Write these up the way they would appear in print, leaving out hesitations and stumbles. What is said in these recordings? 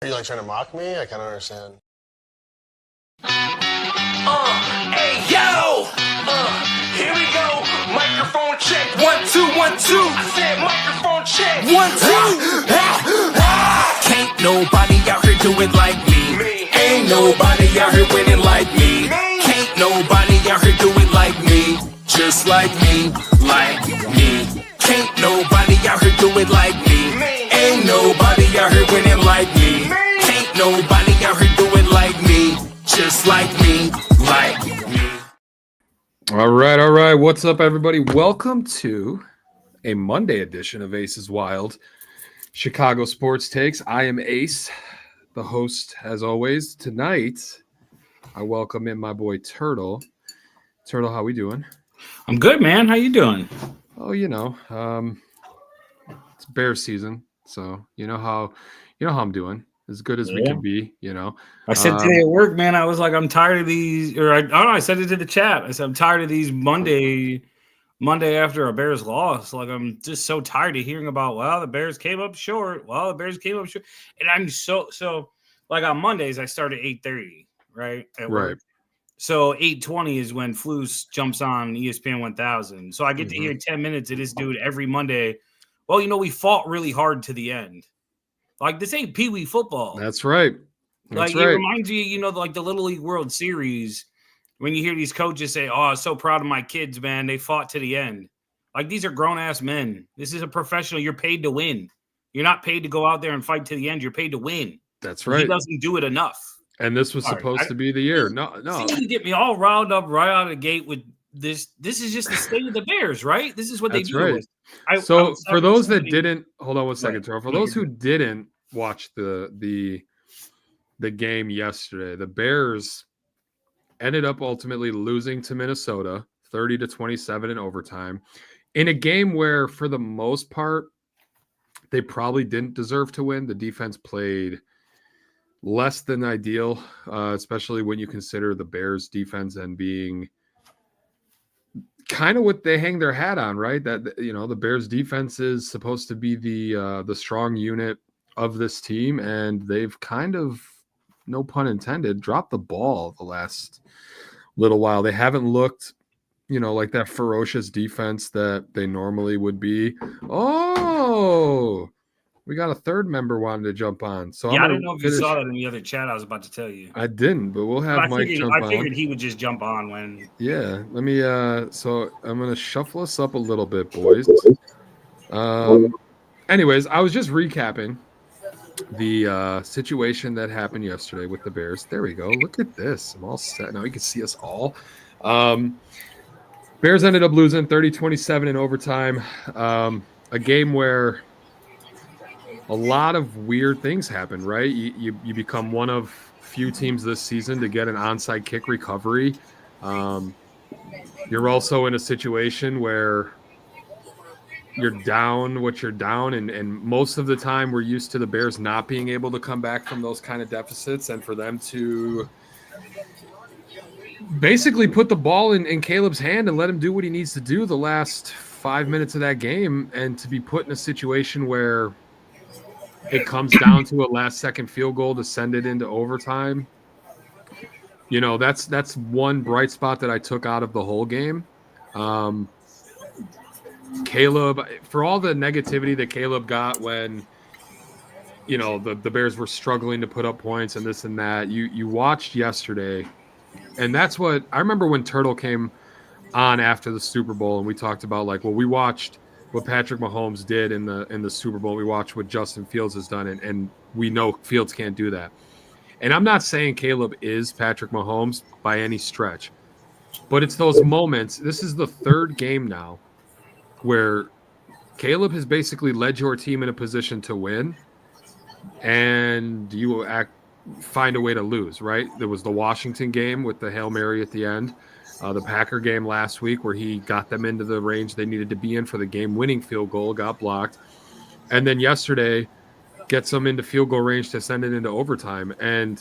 Are you like trying to mock me? I kind of understand. Hey yo, here we go. Microphone check. 1 2 1 2. I said microphone check. 1 2. Can't nobody out here do it like me. Ain't nobody out here winning like me. Can't nobody out here do it like me. Just like me, like me. Can't nobody out here do it like me. Ain't nobody out here winning like me. Can't nobody out here do it like me. Just like me, like me. All right. What's up, everybody? Welcome to a Monday edition of Ace's Wild Chicago Sports Takes. I am Ace, the host, as always. Tonight, I welcome in my boy Turtle. Turtle, how we doing? I'm good, man. How you doing? Oh, it's Bear season, so you know how I'm doing. As good as we can be, I said today at work, man, I was like, I'm tired of these, or I don't know, I said it to the chat. I said, I'm tired of these Monday after a Bears loss. Like, I'm just so tired of hearing about, well, the Bears came up short. And I'm so like on Mondays, I start at 8:30, right? At work. So 8:20 is when Flus jumps on ESPN 1000. So I get to hear 10 minutes of this dude every Monday. Well, we fought really hard to the end. Like, this ain't Pee Wee football. That's right. It reminds you, like the Little League World Series, when you hear these coaches say, oh, I'm so proud of my kids, man. They fought to the end. Like, these are grown-ass men. This is a professional. You're paid to win. You're not paid to go out there and fight to the end. You're paid to win. That's right. He doesn't do it enough. And this was supposed to be the year. No. See, you get me all riled up right out of the gate with this. This is just the state of the Bears, right? This is what they do. Right. So for those that didn't, hold on one second, Terrell. For those who didn't watch the game yesterday, the Bears ended up ultimately losing to Minnesota 30-27 in overtime in a game where, for the most part, they probably didn't deserve to win. The defense played less than ideal, especially when you consider the Bears defense and being kind of what they hang their hat on, right? That, the Bears defense is supposed to be the strong unit of this team, and they've kind of, no pun intended, dropped the ball the last little while. They haven't looked, like that ferocious defense that they normally would be. Oh, we got a third member wanting to jump on. So yeah, I don't know if you saw that in the other chat. I was about to tell you. I didn't, but we'll have Mike jump on. I figured he would just jump on when. Yeah, let me. So I'm gonna shuffle us up a little bit, boys. Anyways, I was just recapping the situation that happened yesterday with the Bears. There we go. Look at this. I'm all set now. You can see us all. Bears ended up losing 30-27 in overtime. A game where a lot of weird things happen, right? You become one of few teams this season to get an onside kick recovery. You're also in a situation where you're down what you're down, and most of the time we're used to the Bears not being able to come back from those kind of deficits, and for them to basically put the ball in Caleb's hand and let him do what he needs to do the last 5 minutes of that game, and to be put in a situation where it comes down to a last-second field goal to send it into overtime. That's one bright spot that I took out of the whole game. Caleb, for all the negativity that Caleb got when, the Bears were struggling to put up points and this and that, you watched yesterday, and that's what I remember when Turtle came on after the Super Bowl, and we talked about, like, well, we watched what Patrick Mahomes did in the Super Bowl. We watched what Justin Fields has done, and we know Fields can't do that. And I'm not saying Caleb is Patrick Mahomes by any stretch, but it's those moments. This is the third game now where Caleb has basically led your team in a position to win, and you find a way to lose, right? There was the Washington game with the Hail Mary at the end. The Packer game last week where he got them into the range they needed to be in for the game-winning field goal, got blocked. And then yesterday gets them into field goal range to send it into overtime. And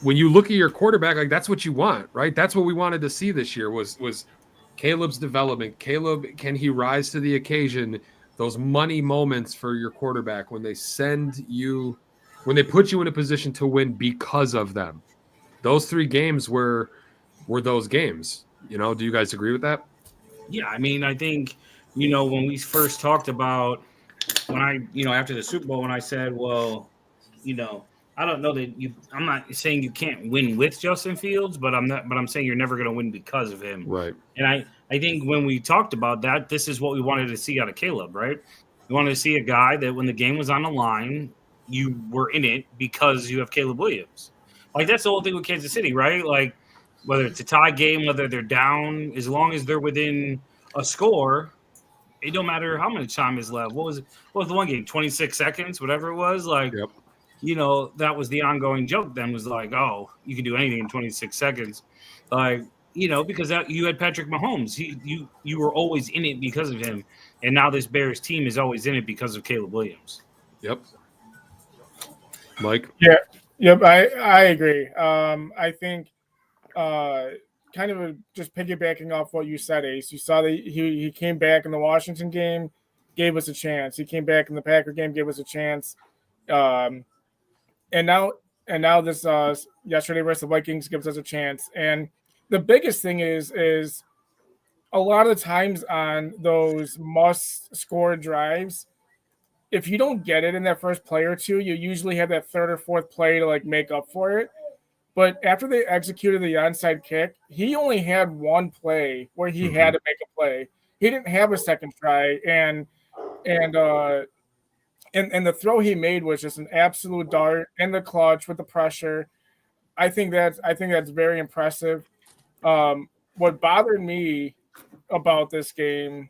when you look at your quarterback, like, that's what you want, right? That's what we wanted to see this year was Caleb's development. Caleb, can he rise to the occasion those money moments for your quarterback when they put you in a position to win because of them. Those 3 games were those games. Do you guys agree with that? Yeah, I mean, I think, when we first talked about after the Super Bowl, when I said, well, I don't know that I'm not saying you can't win with Justin Fields, but I'm saying you're never going to win because of him. Right. And I think when we talked about that, this is what we wanted to see out of Caleb, right? We wanted to see a guy that when the game was on the line, you were in it because you have Caleb Williams. Like, that's the whole thing with Kansas City, right? Like, whether it's a tie game, whether they're down, as long as they're within a score, it don't matter how much time is left. What was the one game? 26 seconds, whatever it was. Like, Yep. That was the ongoing joke then, was like, oh, you can do anything in 26 seconds. Like, because you had Patrick Mahomes. You were always in it because of him. And now this Bears team is always in it because of Caleb Williams. Yep. Mike? Yeah. Yep. I agree. I think kind of just piggybacking off what you said, Ace, you saw that he came back in the Washington game, gave us a chance. He came back in the Packer game, gave us a chance. And now this yesterday versus the Vikings gives us a chance. And the biggest thing is a lot of the times on those must-score drives, if you don't get it in that first play or two, you usually have that third or fourth play to make up for it. But after they executed the onside kick, he only had one play where he had to make a play. He didn't have a second try, and the throw he made was just an absolute dart in the clutch with the pressure. I think that's very impressive. What bothered me about this game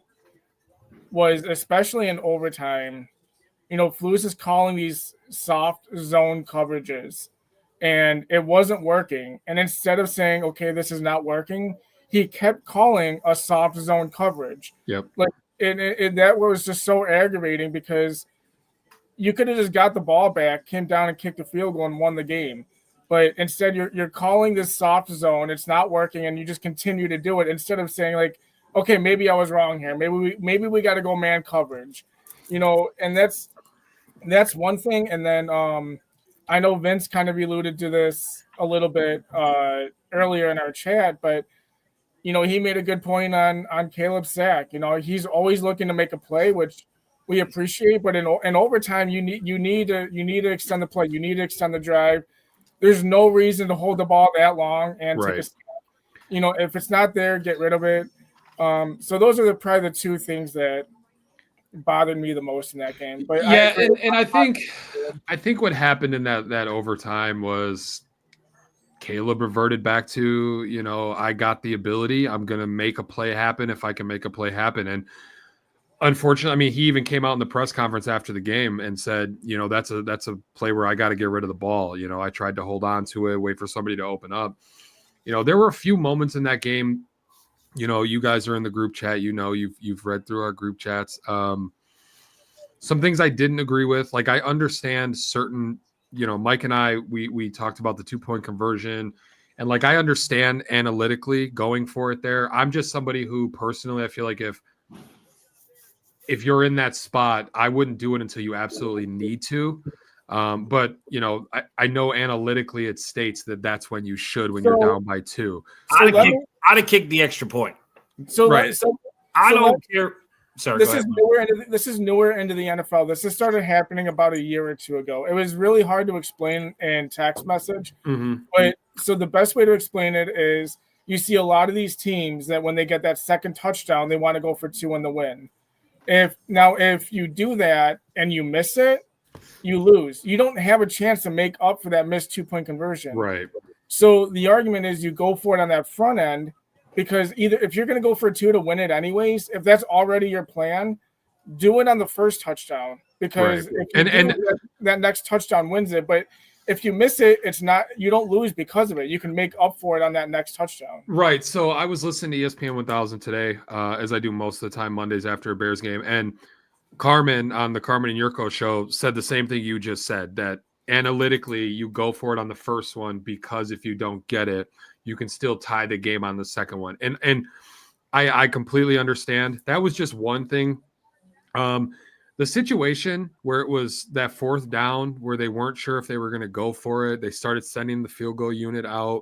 was, especially in overtime, Flus is calling these soft zone coverages, and it wasn't working. And instead of saying, okay, this is not working, he kept calling a soft zone coverage. Yep. And that was just so aggravating, because you could have just got the ball back, came down and kicked a field goal and won the game. But instead you're calling this soft zone, it's not working, and you just continue to do it instead of saying, okay, maybe I was wrong here. Maybe we got to go man coverage, and that's one thing. And then I know Vince kind of alluded to this a little bit earlier in our chat, but he made a good point on Caleb's sack. He's always looking to make a play, which we appreciate, but in overtime, you need to extend the play. You need to extend the drive. There's no reason to hold the ball that long and take a snap. If it's not there, get rid of it. So those are probably the 2 things that bothered me the most in that game. But yeah, I think what happened in that overtime was Caleb reverted back to, I got the ability. I'm going to make a play happen if I can make a play happen. And unfortunately, he even came out in the press conference after the game and said, that's a play where I got to get rid of the ball. I tried to hold on to it, wait for somebody to open up. There were a few moments in that game. You guys are in the group chat. You've read through our group chats. Some things I didn't agree with. I understand certain, Mike and I, we talked about the 2-point conversion, and I understand analytically going for it there. I'm just somebody who personally, I feel like if you're in that spot, I wouldn't do it until you absolutely need to. But I know analytically it states that that's when you should, when you're down by 2. I'd have kicked the extra point. I don't care. Sorry, this is newer into the NFL. This has started happening about a year or 2 ago. It was really hard to explain in text message. But so the best way to explain it is, you see a lot of these teams that when they get that second touchdown, they want to go for 2 in the win. If you do that and you miss it, you lose. You don't have a chance to make up for that missed 2-point conversion. Right. So the argument is you go for it on that front end, because either if you're going to go for 2 to win it anyways, if that's already your plan, do it on the first touchdown, because that next touchdown wins it. But if you miss it, you don't lose because of it. You can make up for it on that next touchdown. Right. So I was listening to ESPN 1000 today, as I do most of the time Mondays after a Bears game, and Carmen on the Carmen and Yurko show said the same thing you just said, that analytically you go for it on the first one, because if you don't get it, you can still tie the game on the second one. And I completely understand. That was just one thing The situation where it was that fourth down where they weren't sure if they were going to go for it, they started sending the field goal unit out.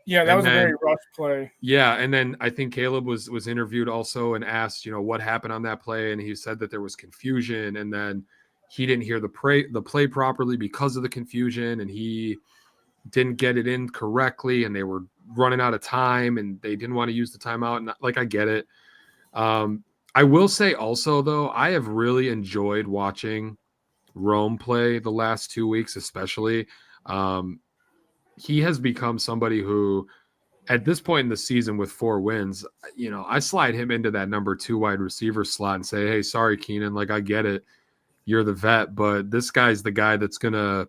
Yeah, that was a very rough play. Yeah, and then I think Caleb was interviewed also and asked, what happened on that play, and he said that there was confusion, and then he didn't hear the play properly because of the confusion, and he didn't get it in correctly, and they were running out of time, and they didn't want to use the timeout. And I get it. I will say also, though, I have really enjoyed watching Rome play the last 2 weeks, especially. He has become somebody who, at this point in the season with 4 wins, I slide him into that number 2 wide receiver slot and say, hey, sorry, Keenan, I get it. You're the vet, but this guy's the guy that's going to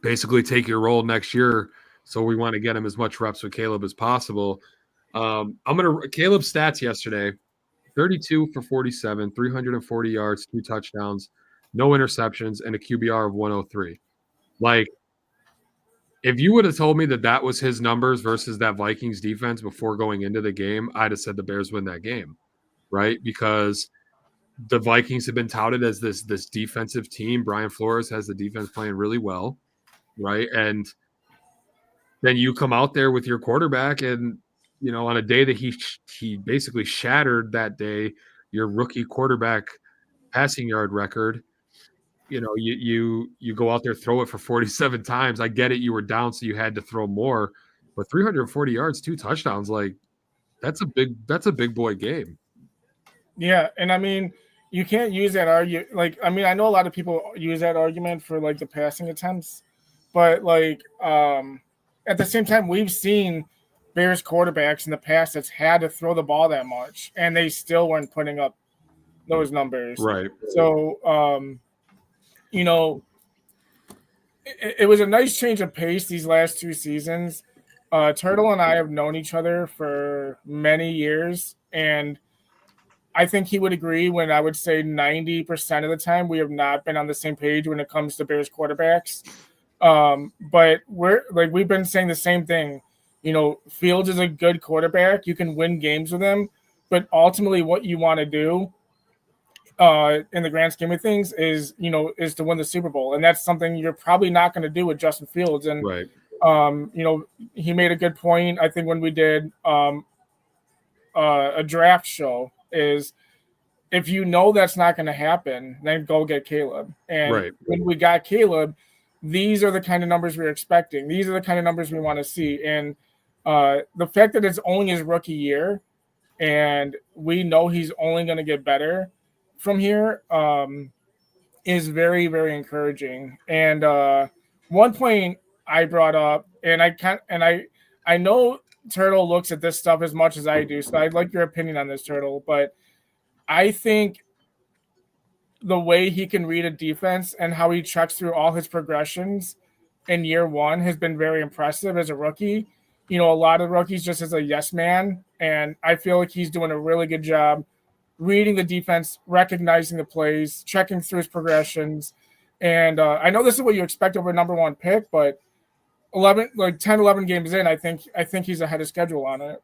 basically take your role next year. So we want to get him as much reps with Caleb as possible. Caleb's stats yesterday: 32 for 47, 340 yards, 2 touchdowns, no interceptions, and a QBR of 103. If you would have told me that was his numbers versus that Vikings defense before going into the game, I'd have said the Bears win that game, right? Because the Vikings have been touted as this defensive team. Brian Flores has the defense playing really well, right? And then you come out there with your quarterback, and on a day that he basically shattered that day your rookie quarterback passing yard record. You go out there, throw it for 47 times. I get it, you were down, so you had to throw more, but 340 yards, 2 touchdowns, that's a big boy game. Yeah, and I mean, you can't use that argument. I know a lot of people use that argument for the passing attempts, but at the same time, we've seen Bears quarterbacks in the past that's had to throw the ball that much, and they still weren't putting up those numbers. Right. So, it was a nice change of pace these last 2 seasons. Turtle and I have known each other for many years, and I think he would agree when I would say 90% of the time we have not been on the same page when it comes to Bears quarterbacks. But we've been saying the same thing. Fields is a good quarterback. You can win games with him, but ultimately what you want to do in the grand scheme of things is to win the Super Bowl. And that's something you're probably not going to do with Justin Fields. And, right. He made a good point. I think when we did a draft show is if that's not going to happen, then go get Caleb. And right. When we got Caleb, these are the kind of numbers we're expecting. These are the kind of numbers we want to see. And the fact that it's only his rookie year and we know he's only going to get better from here is very, very encouraging. And one point I brought up, and I know Turtle looks at this stuff as much as I do, so I'd like your opinion on this, Turtle. But I think the way he can read a defense and how he checks through all his progressions in year 1 has been very impressive as a rookie. A lot of rookies just as a yes man, and I feel like he's doing a really good job reading the defense, recognizing the plays, checking through his progressions. And I know this is what you expect over a number 1 pick, but 10, 11 games in, I think he's ahead of schedule on it.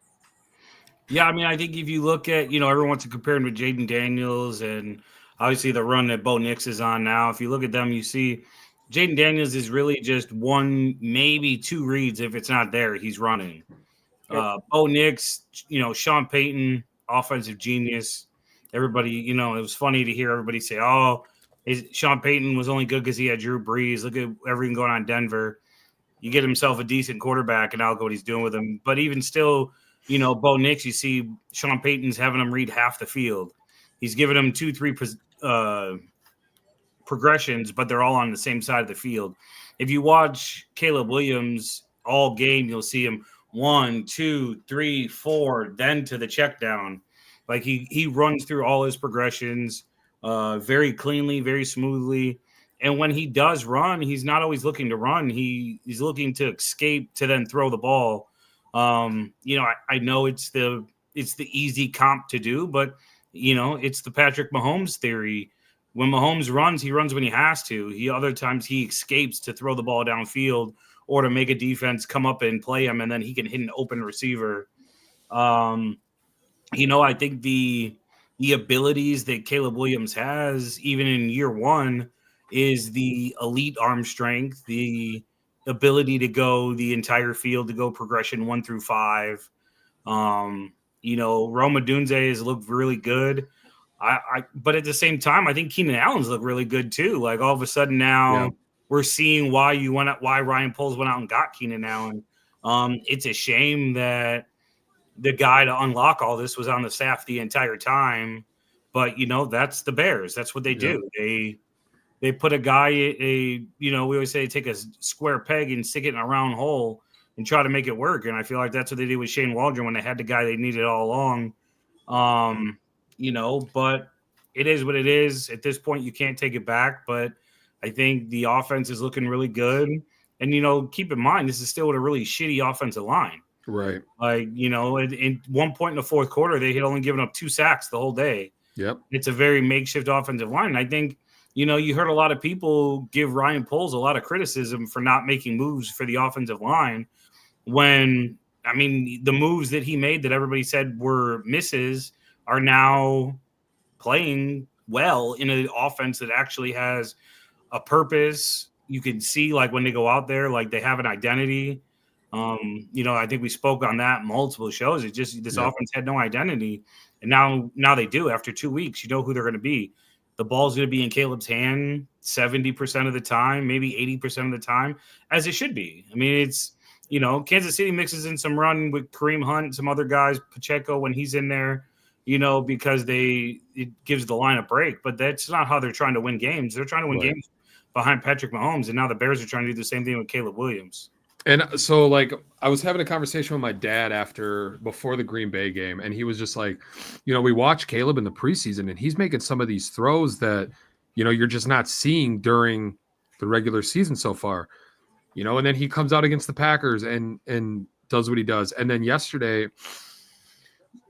Yeah, I mean, I think if you look at, everyone wants to compare him with Jaden Daniels and obviously the run that Bo Nix is on now. If you look at them, you see Jaden Daniels is really just 1, maybe 2 reads. If it's not there, he's running. Bo Nix, Sean Payton, offensive genius. Everybody, it was funny to hear everybody say, Sean Payton was only good because he had Drew Brees. Look at everything going on in Denver. You get himself a decent quarterback, and I'll go what he's doing with him. But even still, Bo Nix, you see Sean Payton's having him read half the field. He's giving him 2, 3 progressions, but they're all on the same side of the field. If you watch Caleb Williams all game, you'll see him 1, 2, 3, 4, then to the check down. He runs through all his progressions very cleanly, very smoothly. And when he does run, he's not always looking to run. He's looking to escape to then throw the ball. I know it's the easy comp to do, but it's the Patrick Mahomes theory. When Mahomes runs, he runs when he has to. Other times he escapes to throw the ball downfield or to make a defense come up and play him, and then he can hit an open receiver. I think the the abilities that Caleb Williams has, even in year one, is the elite arm strength, the ability to go the entire field, to go progression 1 through 5. Rome Odunze has looked really good. But at the same time, I think Keenan Allen's looked really good too. Like all of a sudden now we're seeing why Ryan Poles went out and got Keenan Allen. It's a shame that the guy to unlock all this was on the staff the entire time, but that's the Bears. That's what they do. They put a guy, we always say take a square peg and stick it in a round hole and try to make it work. And I feel like that's what they did with Shane Waldron when they had the guy they needed all along. But it is what it is. At this point, you can't take it back. But I think the offense is looking really good. And, keep in mind, this is still with a really shitty offensive line. Right. Like, in one point in the fourth quarter, they had only given up 2 sacks the whole day. Yep. It's a very makeshift offensive line. And I think, you heard a lot of people give Ryan Poles a lot of criticism for not making moves for the offensive line when, the moves that he made that everybody said were misses are now playing well in an offense that actually has a purpose. You can see, like, when they go out there, like, they have an identity. I think we spoke on that multiple shows. It just this offense had no identity, and now they do. After 2 weeks, you know who they're going to be. The ball's going to be in Caleb's hand 70% of the time, maybe 80% of the time, as it should be. It's Kansas City mixes in some run with Kareem Hunt, some other guys, Pacheco when he's in there, because it gives the line a break. But that's not how they're trying to win games. They're trying to win games behind Patrick Mahomes, and now the Bears are trying to do the same thing with Caleb Williams. And so, like, I was having a conversation with my dad before the Green Bay game, and he was just like, we watched Caleb in the preseason, and he's making some of these throws that, you're just not seeing during the regular season so far, and then he comes out against the Packers and does what he does. And then yesterday,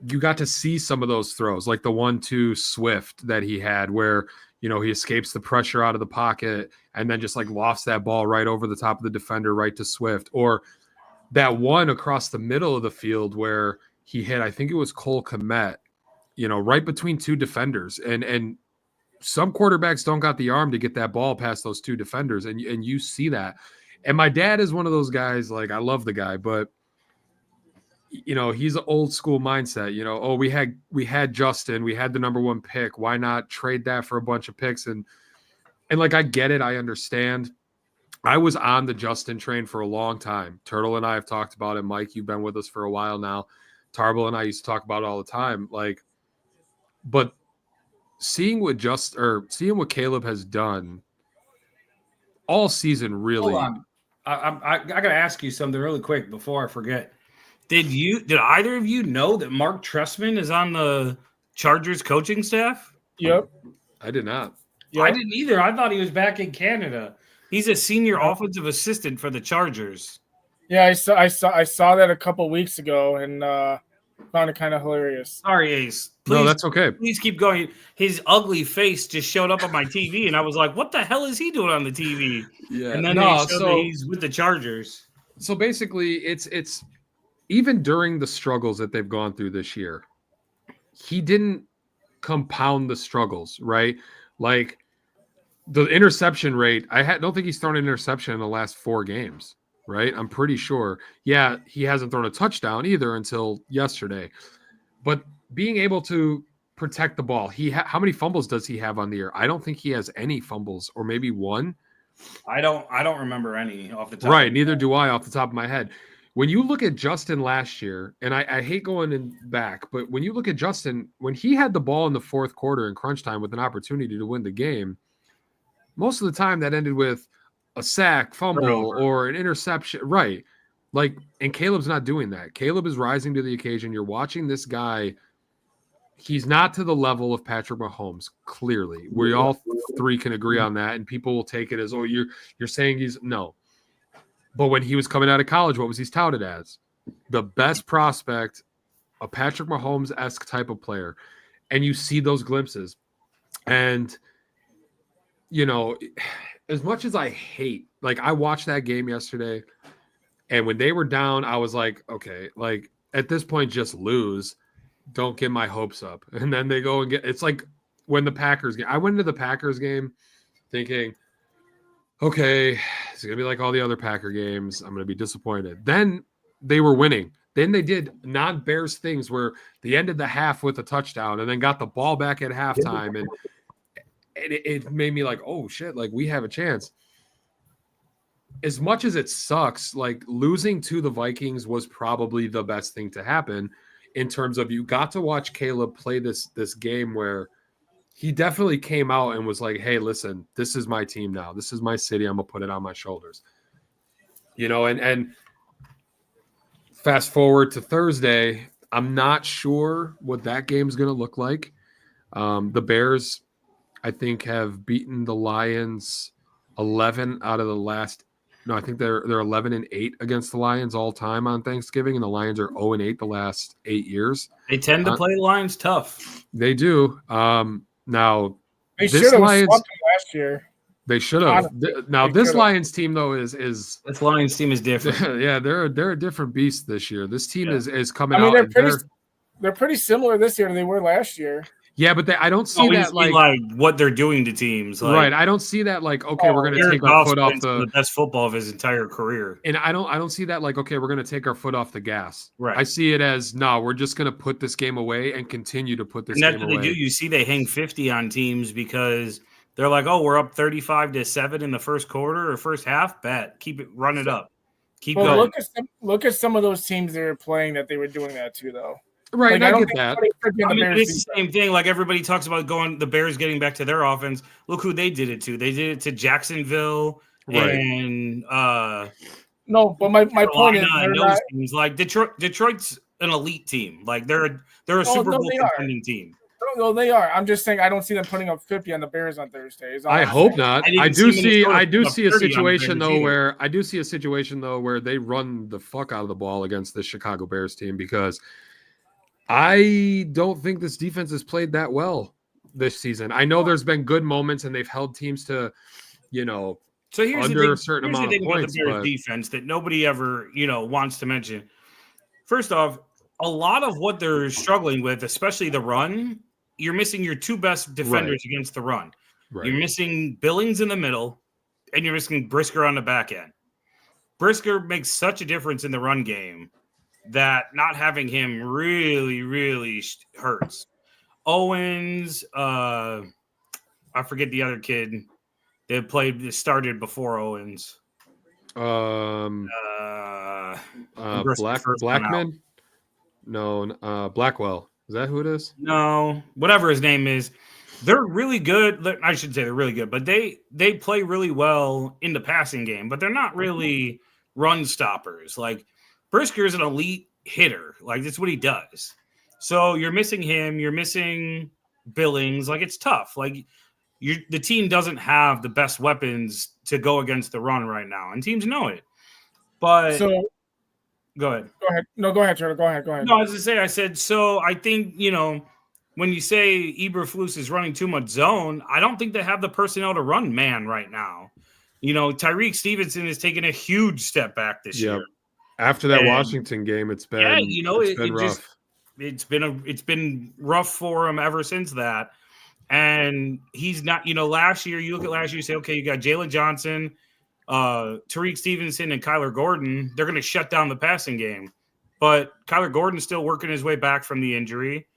you got to see some of those throws, like the 1-2 Swift that he had where, he escapes the pressure out of the pocket and then just like lofts that ball right over the top of the defender, right to Swift, or that one across the middle of the field where he hit, I think it was Cole Kmet, right between 2 defenders. And some quarterbacks don't got the arm to get that ball past those 2 defenders. And you see that. And my dad is one of those guys, like, I love the guy, but he's an old school mindset, we had Justin, we had the number 1 pick. Why not trade that for a bunch of picks? And like, I get it. I understand. I was on the Justin train for a long time. Turtle and I have talked about it. Mike, you've been with us for a while now. Tarble and I used to talk about it all the time. Like, but seeing what Caleb has done all season, really. Hold on. I got to ask you something really quick before I forget. Did either of you know that Mark Trestman is on the Chargers coaching staff? Yep. I did not. Yep. I didn't either. I thought he was back in Canada. He's a senior offensive assistant for the Chargers. Yeah, I saw that a couple weeks ago and found it kind of hilarious. Sorry, Ace. Please, no, that's okay. Please keep going. His ugly face just showed up on my TV, and I was like, "What the hell is he doing on the TV?" Yeah. And then they showed that he's with the Chargers. So basically, it's even during the struggles that they've gone through this year, he didn't compound the struggles, right? Like the interception rate, don't think he's thrown an interception in the last 4 games, right? I'm pretty sure. Yeah, he hasn't thrown a touchdown either until yesterday. But being able to protect the ball, how many fumbles does he have on the year? I don't think he has any fumbles, or maybe 1. I don't remember any off the top. Right, neither do I off the top of my head. When you look at Justin last year, and I hate going back, but when you look at Justin, when he had the ball in the fourth quarter in crunch time with an opportunity to win the game, most of the time that ended with a sack, fumble, or an interception. Right. Like, and Caleb's not doing that. Caleb is rising to the occasion. You're watching this guy. He's not to the level of Patrick Mahomes, clearly. We all 3 can agree on that, and people will take it as, oh, you're saying no. But when he was coming out of college, what was he touted as? The best prospect, a Patrick Mahomes-esque type of player. And you see those glimpses. And, as much as I hate, like, I watched that game yesterday, and when they were down, I was like, okay, like, at this point, just lose. don't get my hopes up. And then they go and get, it's like when the Packers game, I went into the Packers game thinking, okay, it's going to be like all the other Packer games. I'm going to be disappointed. Then they were winning. Then they did non-Bears things where they ended the half with a touchdown and then got the ball back at halftime. And it made me like, oh shit, like we have a chance. As much as it sucks, like losing to the Vikings was probably the best thing to happen in terms of you got to watch Caleb play this game where he definitely came out and was like, hey, listen, this is my team now. This is my city. I'm going to put it on my shoulders. You know, and fast forward to Thursday, I'm not sure what that game's going to look like. The Bears, I think, have beaten the Lions 11 out of the last. No, I think they're 11-8 against the Lions all time on Thanksgiving, and the Lions are 0-8 the last 8 years. They tend to play the Lions tough. They do. Now They this should have Lions swept them last year. they should have. Now They this should've. Lions team though is This Lions team is different. yeah, they're a different beast this year. This team is coming I mean, out. they're pretty similar this year than they were last year. Yeah, but I don't see that like what they're doing to teams. Like, right. I don't see that like, okay, we're going to Jared take our foot Goff's off been the best football of his entire career. And I don't see that like, okay, we're going to take our foot off the gas. Right. I see it as, no, we're just going to put this game away and continue to put this And that's game what away. they do. You see they hang 50 on teams because they're like, oh, we're up 35-7 in the first quarter or first half. Bet. Keep it, run it up. Keep going. Look at some of those teams they were playing that they were doing that to, though. Right, Like, I I don't get think that. anybody freaking the Bears It's the same thing. Like everybody talks about the Bears getting back to their offense. Look who they did it to. They did it to Jacksonville Right. and No, but my point is, Carolina they're and those not, teams. Like Detroit's an elite team. Like they're a Super Bowl they are. contending team. no, they are. I'm just saying I don't see them putting up 50 on the Bears on Thursday. is all I I'm hope saying. not. I didn't I do see see. Minnesota I do put up see a 30 on situation Bears though either. where I do see a situation though where they run the fuck out of the ball against the Chicago Bears team because I don't think this defense has played that well this season. I know there's been good moments and they've held teams to, you know, So here's under the thing, a certain here's amount the of thing about points. the Bears But defense that nobody ever, wants to mention. First off, a lot of what they're struggling with, especially the run, you're missing your two best defenders against the run. right. You're missing Billings in the middle, and you're missing Brisker on the back end. Brisker makes such a difference in the run game that not having him really, really hurts. Owens, I forget the other kid that started before Owens. Blackman? No, Blackwell. Is that who it is? No, whatever his name is. They're really good. I should say they're really good, but they play really well in the passing game, but they're not really run stoppers. Like Brisker is an elite hitter. Like that's what he does. So you're missing him. You're missing Billings. Like it's tough. Like the team doesn't have the best weapons to go against the run right now, and teams know it. But So go ahead. go ahead. No, go ahead, Turtle. Go ahead. No, I was going to say, I said, so I think, when you say Eberflus is running too much zone, I don't think they have the personnel to run man right now. Tyreek Stevenson has taken a huge step back this year. After that Washington game, it's been rough. It's been rough for him ever since that. And he's not, last year, you look at last year, you say, okay, you got Jalen Johnson, Tariq Stevenson, and Kyler Gordon. They're going to shut down the passing game. But Kyler Gordon's still working his way back from the injury.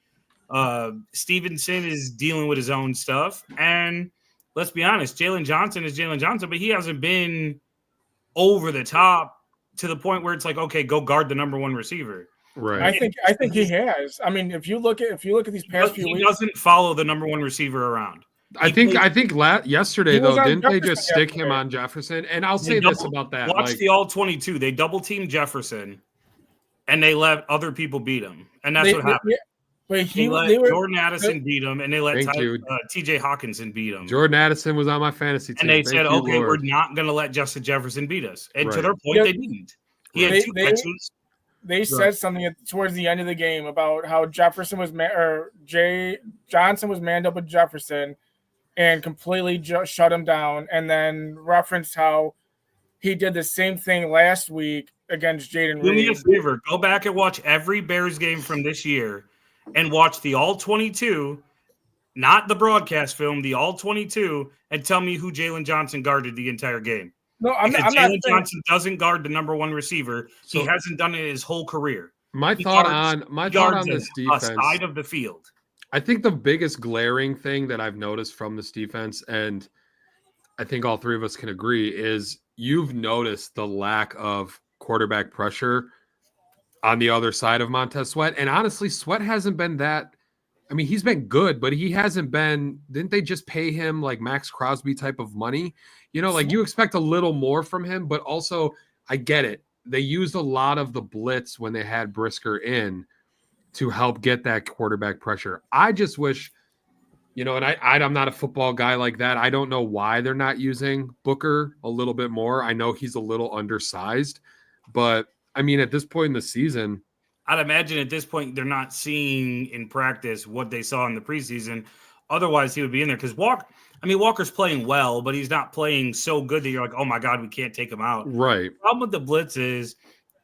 Stevenson is dealing with his own stuff. And let's be honest, Jalen Johnson is Jalen Johnson, but he hasn't been over the top to the point where it's like, okay, go guard the number one receiver. Right. I think he has. I mean, if you look at these past few He weeks, doesn't follow the number one receiver around. I think yesterday He was though, on didn't they Jefferson just stick him yesterday. on Jefferson? And I'll say this about that: Watch the all 22. They double teamed Jefferson, and they let other people beat him, and that's what happened. Yeah, but They let Jordan Addison beat him, and they let T.J. Hawkinson beat him. Jordan Addison was on my fantasy team, and they Thank said, you, "Okay, Lord. we're not going to let Justin Jefferson beat us." And to Right. their point, they didn't. He had two catches. They said something towards the end of the game about how Jefferson was Jay Johnson was manned up with Jefferson and completely shut him down, and then referenced how he did the same thing last week against Jaden Reed. Do me a favor. Go back and watch every Bears game from this year and watch the all 22, not the broadcast film, the all 22, and tell me who Jalen Johnson guarded the entire game. No, I'm not Jalen saying. Johnson doesn't guard the number one receiver. He So- hasn't done it his whole career. My He thought guards- on he guards this a defense. side of the field. I think the biggest glaring thing that I've noticed from this defense, and I think all three of us can agree, is you've noticed the lack of quarterback pressure on the other side of Montez Sweat. And honestly, Sweat hasn't been that. I mean, he's been good, but he hasn't been. Didn't they just pay him like Max Crosby type of money? You know, like you expect a little more from him, but also I get it. They used a lot of the blitz when they had Brisker in to help get that quarterback pressure. I just wish, you know, and I'm not a football guy like that. I don't know why they're not using Booker a little bit more. I know he's a little undersized, but I mean, at this point in the season, I'd imagine at this point they're not seeing in practice what they saw in the preseason. Otherwise, he would be in there because Walker's playing well, but he's not playing so good that you're like, oh my God, we can't take him out. right. The problem with the blitz is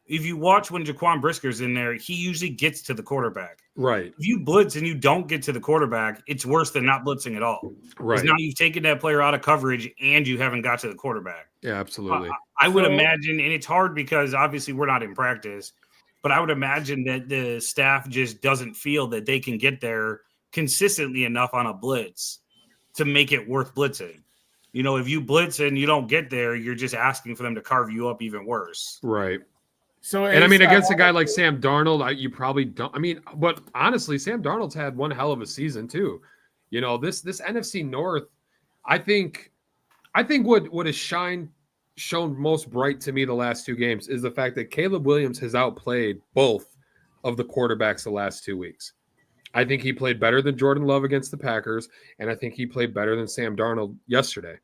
if you watch when Jaquan Brisker's in there, he usually gets to the quarterback. Right. If you blitz and you don't get to the quarterback, it's worse than not blitzing at all. Right. Because now you've taken that player out of coverage and you haven't got to the quarterback. Yeah, absolutely. I would imagine, and it's hard because obviously we're not in practice, but I would imagine that the staff just doesn't feel that they can get there consistently enough on a blitz to make it worth blitzing. You know, if you blitz and you don't get there, you're just asking for them to carve you up even worse. Right. So And I mean, against a guy like Sam Darnold, you probably don't. I mean, but honestly, Sam Darnold's had one hell of a season too. You know, this NFC North, I think what has shown most bright to me the last two games is the fact that Caleb Williams has outplayed both of the quarterbacks the last 2 weeks. I think he played better than Jordan Love against the Packers, and I think he played better than Sam Darnold yesterday.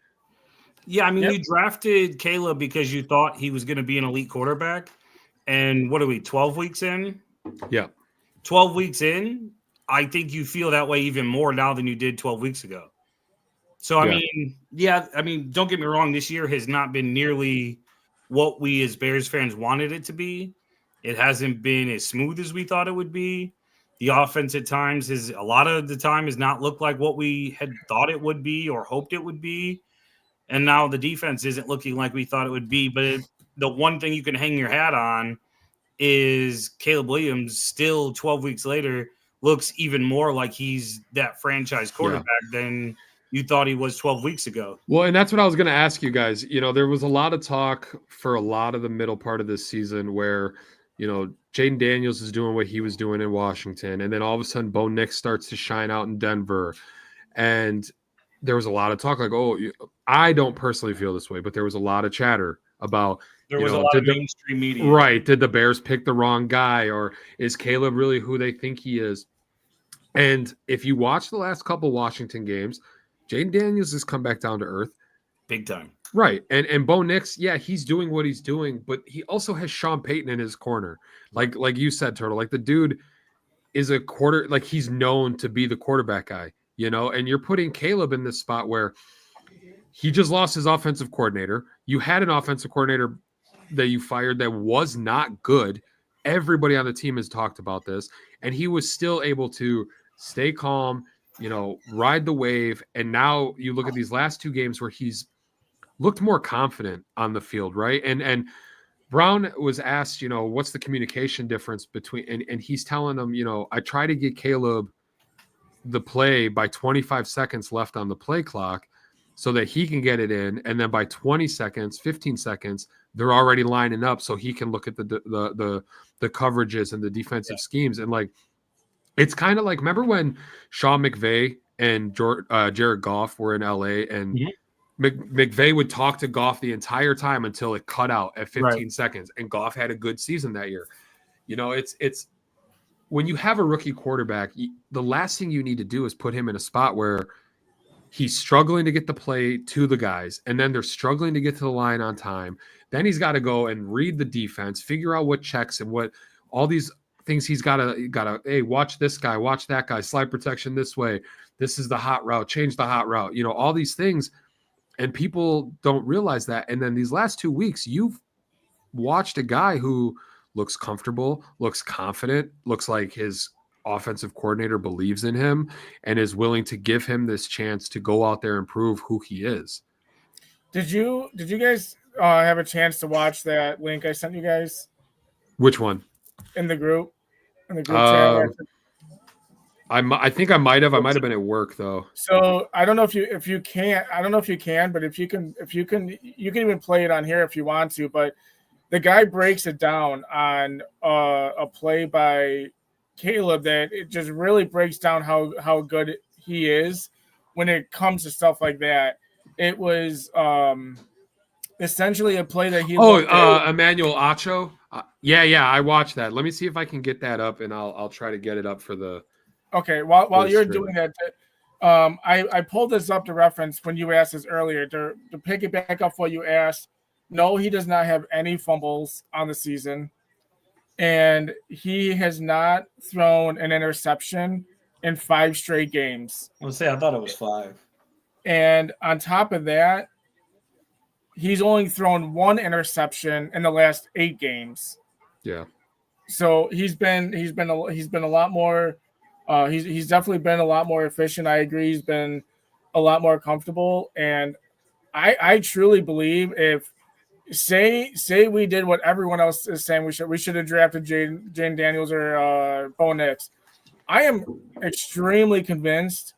Yeah, I mean, you drafted Caleb because you thought he was going to be an elite quarterback. And what are we, 12 weeks in? Yeah. 12 weeks in, I think you feel that way even more now than you did 12 weeks ago. So, I mean, don't get me wrong. This year has not been nearly what we as Bears fans wanted it to be. It hasn't been as smooth as we thought it would be. The offense at times a lot of the time has not looked like what we had thought it would be or hoped it would be. And now the defense isn't looking like we thought it would be. But the one thing you can hang your hat on is Caleb Williams still 12 weeks later looks even more like he's that franchise quarterback than you thought he was 12 weeks ago. Well, and that's what I was going to ask you guys. You know, there was a lot of talk for a lot of the middle part of this season where, you know, Jaden Daniels is doing what he was doing in Washington. And then all of a sudden, Bo Nix starts to shine out in Denver. And there was a lot of talk like, oh, I don't personally feel this way, but there was a lot of chatter about, There was a lot of mainstream media. Right. Did the Bears pick the wrong guy, or is Caleb really who they think he is? And if you watch the last couple Washington games, Jaden Daniels has come back down to earth. Big time. Right. And Bo Nix, yeah, he's doing what he's doing, but he also has Sean Payton in his corner. Like you said, Turtle, like the dude is he's known to be the quarterback guy, you know, and you're putting Caleb in this spot where he just lost his offensive coordinator. You had an offensive coordinator that you fired that was not good. Everybody on the team has talked about this, and he was still able to stay calm, you know, ride the wave. And now you look at these last two games where he's looked more confident on the field, right? And Brown was asked, you know, what's the communication difference between, and he's telling them, you know, I try to get Caleb the play by 25 seconds left on the play clock so that he can get it in, and then by 20 seconds, 15 seconds, they're already lining up so he can look at the coverages and the defensive schemes. And like, it's kind of like, remember when Sean McVay and Jared Goff were in LA, and McVay would talk to Goff the entire time until it cut out at 15 seconds, and Goff had a good season that year. You know, it's when you have a rookie quarterback, the last thing you need to do is put him in a spot where he's struggling to get the play to the guys, and then they're struggling to get to the line on time. Then he's got to go and read the defense, figure out what checks and what all these things he's got to, hey, watch this guy, watch that guy, slide protection this way. This is the hot route, change the hot route, you know, all these things. And people don't realize that. And then these last 2 weeks, you've watched a guy who looks comfortable, looks confident, looks like his offensive coordinator believes in him and is willing to give him this chance to go out there and prove who he is. Did you guys have a chance to watch that link I sent you guys Which one? in the group chat? I think I might have been at work though. So I don't know if you can, but if you can, you can even play it on here if you want to. But the guy breaks it down on a play by Caleb that it just really breaks down how good he is when it comes to stuff like that. It was essentially a play that he. Emmanuel Acho. Yeah, I watched that. Let me see if I can get that up, and I'll try to get it up for the. Okay, while you're doing that, I pulled this up to reference when you asked this earlier to pick it back up what you asked. No, he does not have any fumbles on the season, and he has not thrown an interception in 5 straight games. I thought it was 5. And on top of that, he's only thrown 1 interception in the last 8 games. Yeah. So he's been a lot more. He's definitely been a lot more efficient. I agree. He's been a lot more comfortable, and I truly believe if say we did what everyone else is saying we should have drafted Jane Daniels or Bo Nix. I am extremely convinced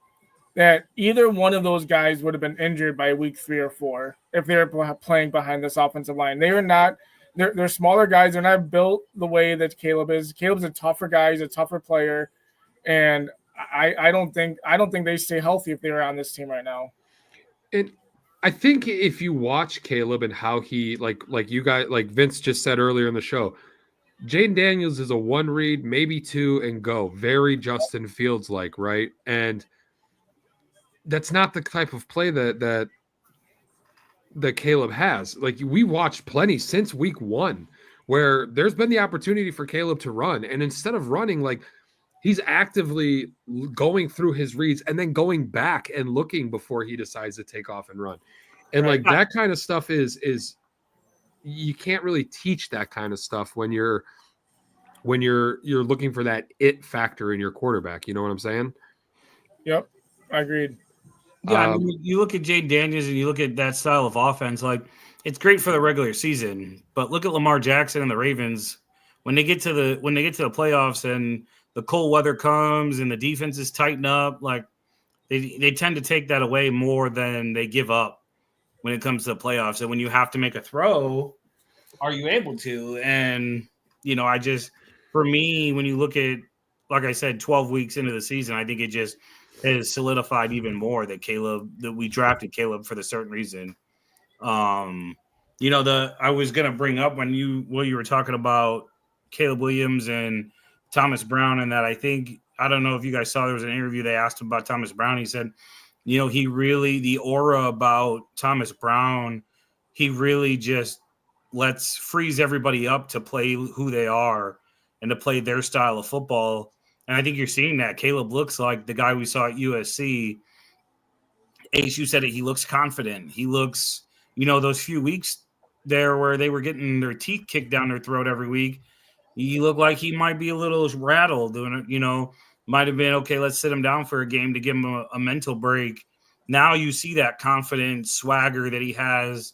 that either one of those guys would have been injured by week 3 or 4 if they were playing behind this offensive line. They are not. They're smaller guys. They're not built the way that Caleb is. Caleb's a tougher guy. He's a tougher player. And I don't think they stay healthy if they're on this team right now. And I think if you watch Caleb and how he like you guys, like Vince just said earlier in the show, Jaden Daniels is a 1 read, maybe 2 and go. Very Justin Fields like, right? And that's not the type of play that Caleb has. Like we watched plenty since week 1 where there's been the opportunity for Caleb to run, and instead of running, like he's actively going through his reads and then going back and looking before he decides to take off and run. And like that kind of stuff is you can't really teach that kind of stuff when you're looking for that it factor in your quarterback. You know what I'm saying? Yep, I agreed. Yeah, I mean, you look at Jade Daniels and you look at that style of offense, like it's great for the regular season, but look at Lamar Jackson and the Ravens when they get to the playoffs and the cold weather comes and the defenses tighten up, like they tend to take that away more than they give up when it comes to the playoffs. And when you have to make a throw, are you able to? And, for me, when you look at, like I said, 12 weeks into the season, I think it just has solidified even more that we drafted Caleb for the certain reason. I was going to bring up when you were talking about Caleb Williams and Thomas Brown, and that I don't know if you guys saw, there was an interview they asked him about Thomas Brown. He said, he really, the aura about Thomas Brown, he really just frees everybody up to play who they are and to play their style of football. And I think you're seeing that. Caleb looks like the guy we saw at USC. Ace, you said it, he looks confident. He looks, those few weeks there where they were getting their teeth kicked down their throat every week, he looked like he might be a little rattled, might have been, okay, let's sit him down for a game to give him a mental break. Now you see that confident swagger that he has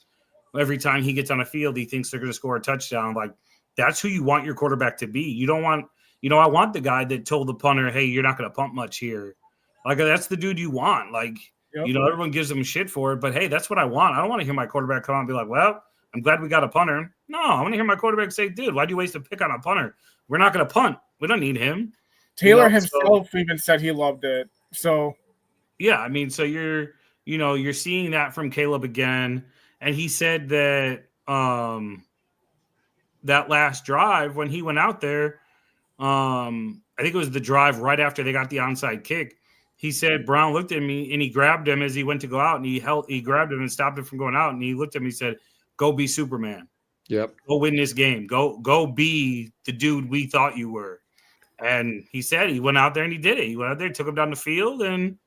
every time he gets on the field. He thinks they're going to score a touchdown. Like, that's who you want your quarterback to be. You don't want, I want the guy that told the punter, hey, you're not going to pump much here. Like, that's the dude you want. Like, yep. Everyone gives him shit for it, but hey, that's what I want. I don't want to hear my quarterback come out and be like, well, I'm glad we got a punter. No, I want to hear my quarterback say, dude, why'd you waste a pick on a punter? We're not going to punt. We don't need him. Taylor himself even said he loved it. So, yeah, I mean, so you're seeing that from Caleb again. And he said that that last drive when he went out there, I think it was the drive right after they got the onside kick. He said Brown looked at me and he grabbed him as he went to go out, and he grabbed him and stopped him from going out. And he looked at me and said, "Go be Superman. Yep. Go win this game. Go be the dude we thought you were." And he said he went out there and he did it. He went out there, took him down the field, and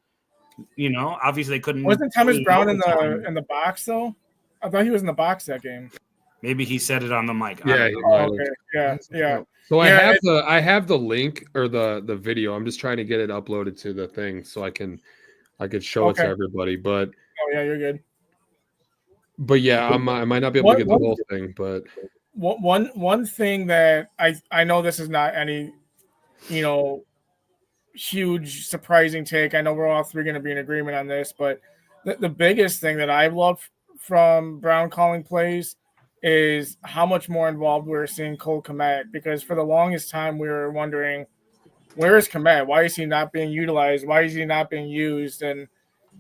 obviously they couldn't. Wasn't Thomas Brown in the box though? I thought he was in the box that game. Maybe he said it on the mic. I Yeah, don't he know. might have. Okay. Yeah. So Yeah, I have the link or the video. I'm just trying to get it uploaded to the thing so I could show it to Okay. everybody. But Oh yeah, you're good. yeah, I might not be able to get the whole thing, but One thing that I know this is not any, you know, huge surprising take. I know we're all three going to be in agreement on this, but the biggest thing that I love from Brown calling plays is how much more involved we're seeing Cole Kmet, because for the longest time we were wondering, where is Kmet? Why is he not being utilized? Why is he not being used? And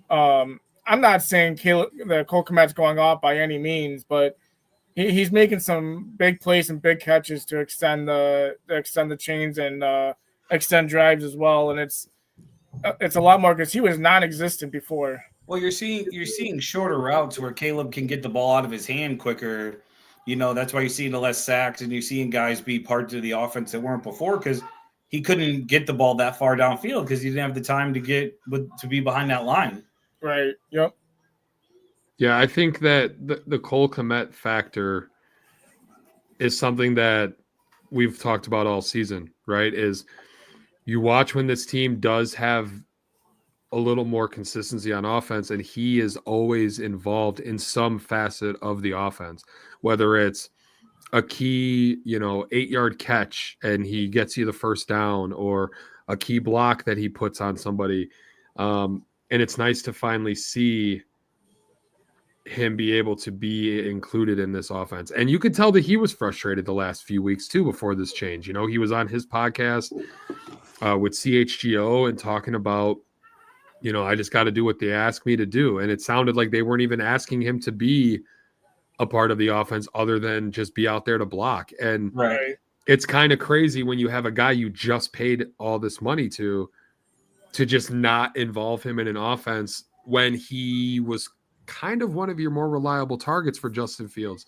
I'm not saying Cole Kmet's going off by any means, but he's making some big plays and big catches to extend the chains and extend drives as well. And it's a lot more because he was non-existent before. Well, you're seeing shorter routes where Caleb can get the ball out of his hand quicker. You know, that's why you're seeing the less sacks and you're seeing guys be parts of the offense that weren't before because he couldn't get the ball that far downfield because he didn't have the time to be behind that line. Right. Yep. yeah, I think that the Cole Kmet factor is something that we've talked about all season, right? Is you watch when this team does have a little more consistency on offense, and he is always involved in some facet of the offense, whether it's a key, 8-yard catch and he gets you the first down, or a key block that he puts on somebody. And it's nice to finally see him be able to be included in this offense. And you could tell that he was frustrated the last few weeks too before this change. He was on his podcast with CHGO and talking about, I just got to do what they ask me to do. And it sounded like they weren't even asking him to be a part of the offense other than just be out there to block. And Right. it's kind of crazy when you have a guy you just paid all this money to just not involve him in an offense when he was kind of one of your more reliable targets for Justin Fields.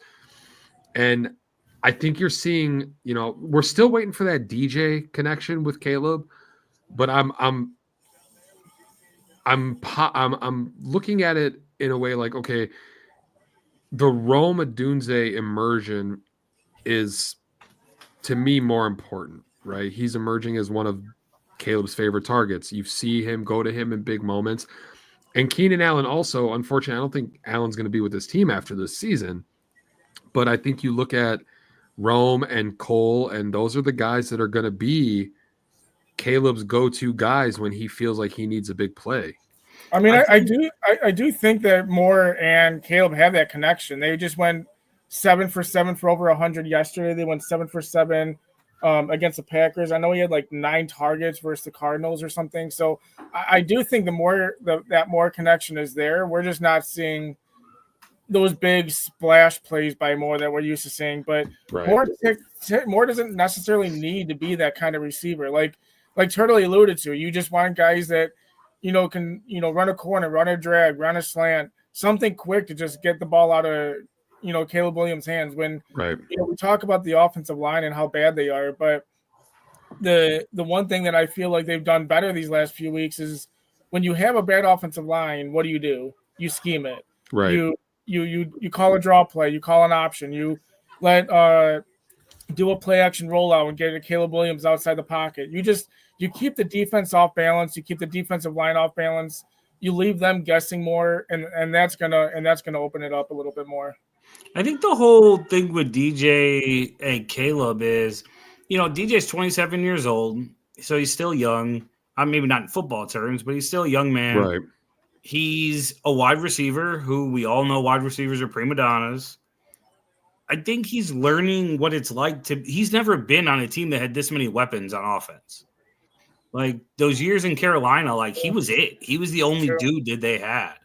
And I think you're seeing, we're still waiting for that DJ connection with Caleb, but I'm looking at it in a way like, okay, the Rome Odunze immersion is, to me, more important, right? He's emerging as one of Caleb's favorite targets. You see him go to him in big moments. And Keenan Allen also, unfortunately, I don't think Allen's going to be with this team after this season. But I think you look at Rome and Cole, and those are the guys that are going to be Caleb's go-to guys when he feels like he needs a big play. I mean, I do think that Moore and Caleb have that connection. They just went 7 for 7 for over 100 yesterday. They went 7 for 7 against the Packers. I know he had like 9 targets versus the Cardinals or something. So I do think that more connection is there. We're just not seeing those big splash plays by Moore that we're used to seeing. But right. Moore doesn't necessarily need to be that kind of receiver. Like Turtle alluded to, you just want guys that can run a corner, run a drag, run a slant, something quick to just get the ball out of Caleb Williams' hands. When we talk about the offensive line and how bad they are, but the one thing that I feel like they've done better these last few weeks is when you have a bad offensive line, what do? You scheme it. Right. You call a draw play, you call an option, you let do a play action rollout and get a Caleb Williams outside the pocket. You keep the defense off balance, you keep the defensive line off balance, you leave them guessing more, and that's gonna open it up a little bit more. I think the whole thing with DJ and Caleb is, DJ's 27 years old, so he's still young. Maybe not in football terms, but he's still a young man. Right. He's a wide receiver who we all know wide receivers are prima donnas. I think he's learning what it's like he's never been on a team that had this many weapons on offense. Like those years in Carolina, like he was it. He was the only dude that they had.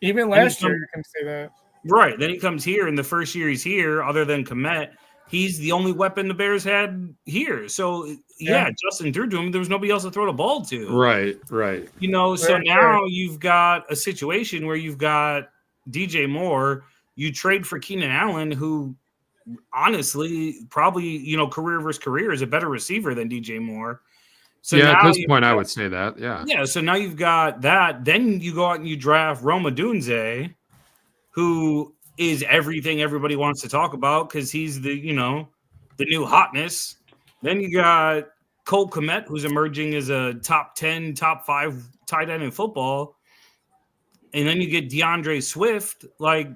Even last year, you can say that. Right. Then he comes here, and the first year he's here, other than Kmet, he's the only weapon the Bears had here. So, yeah, Justin threw to him. There was nobody else to throw the ball to. Right. So now you've got a situation where you've got DJ Moore. You trade for Keenan Allen, who honestly probably, career versus career is a better receiver than DJ Moore. So yeah, at this point, I would say that. Yeah. Yeah. So now you've got that. Then you go out and you draft Rome Odunze, who is everything everybody wants to talk about because he's the new hotness. Then you got Cole Kmet, who's emerging as a top 10, top 5 tight end in football. And then you get DeAndre Swift. Like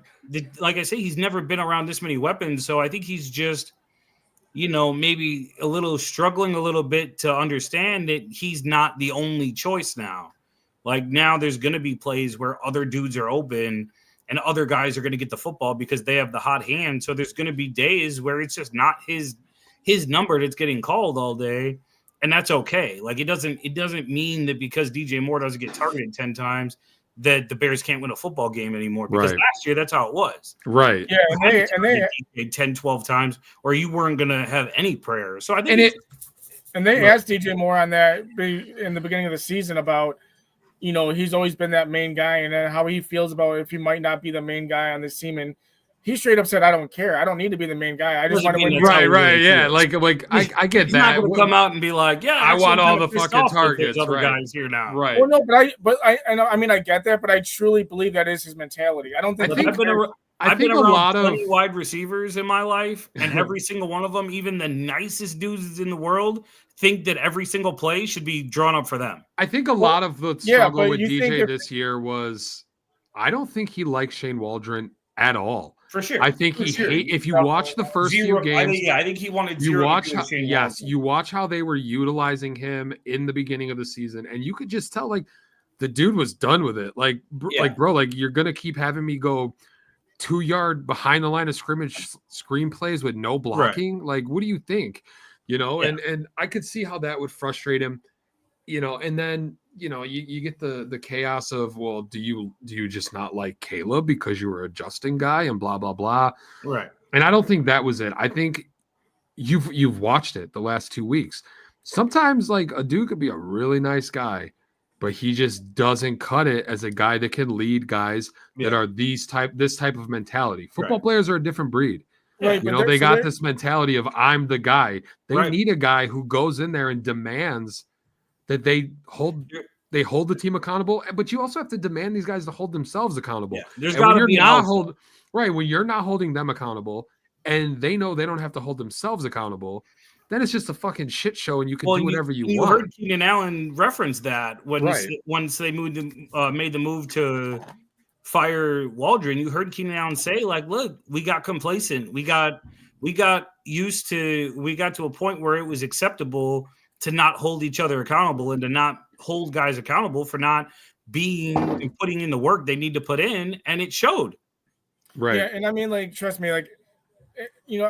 I say, he's never been around this many weapons. So I think he's just, maybe struggling a little bit to understand that he's not the only choice now. Like now there's going to be plays where other dudes are open and other guys are going to get the football because they have the hot hand. So there's going to be days where it's just not his number that's getting called all day. And that's okay. Like it doesn't mean that because DJ Moore doesn't get targeted 10 times that the Bears can't win a football game anymore. Because last year, that's how it was. Right. Yeah, and they 10, 12 times, or you weren't going to have any prayer. So I think they asked DJ Moore on that in the beginning of the season about, he's always been that main guy and then how he feels about if he might not be the main guy on this team. And he straight up said, I don't care. I don't need to be the main guy. I just want to win. Right. Yeah. Like I get he's that. Not going to come out and be like, yeah, I want all the fucking targets. Other guys here now. Right. Well, no, I get that, but I truly believe that is his mentality. I don't think. I've been around 20 wide receivers in my life, and every single one of them, even the nicest dudes in the world, think that every single play should be drawn up for them. I think a lot of the struggle with DJ this year was I don't think he likes Shane Waldron at all. For sure. I think if you watch the first few games, I think he wanted you watch how they were utilizing him in the beginning of the season, and you could just tell like the dude was done with it. Like bro, you're gonna keep having me go 2 yard behind the line of scrimmage screenplays with no blocking. Right. Like, what do you think? And I could see how that would frustrate him. And then you get the chaos of, well, do you just not like Caleb because you were a Justin guy and blah blah blah. Right. And I don't think that was it. I think you've watched it the last 2 weeks. Sometimes like a dude could be a really nice guy, but he just doesn't cut it as a guy that can lead guys that are this type of mentality. Football players are a different breed. Right, they got this mentality of I'm the guy. They need a guy who goes in there and demands that they hold the team accountable, but you also have to demand these guys to hold themselves accountable. There's got to be when you're not holding them accountable and they know they don't have to hold themselves accountable, then it's just a fucking shit show and you can do whatever you want. You heard Keenan Allen reference that once they made the move to fire Waldron. You heard Keenan Allen say, like, look, we got complacent. We got used to, we got to a point where it was acceptable to not hold each other accountable and to not hold guys accountable for not being and putting in the work they need to put in. And it showed. Right. Yeah. And I mean, like, trust me, like,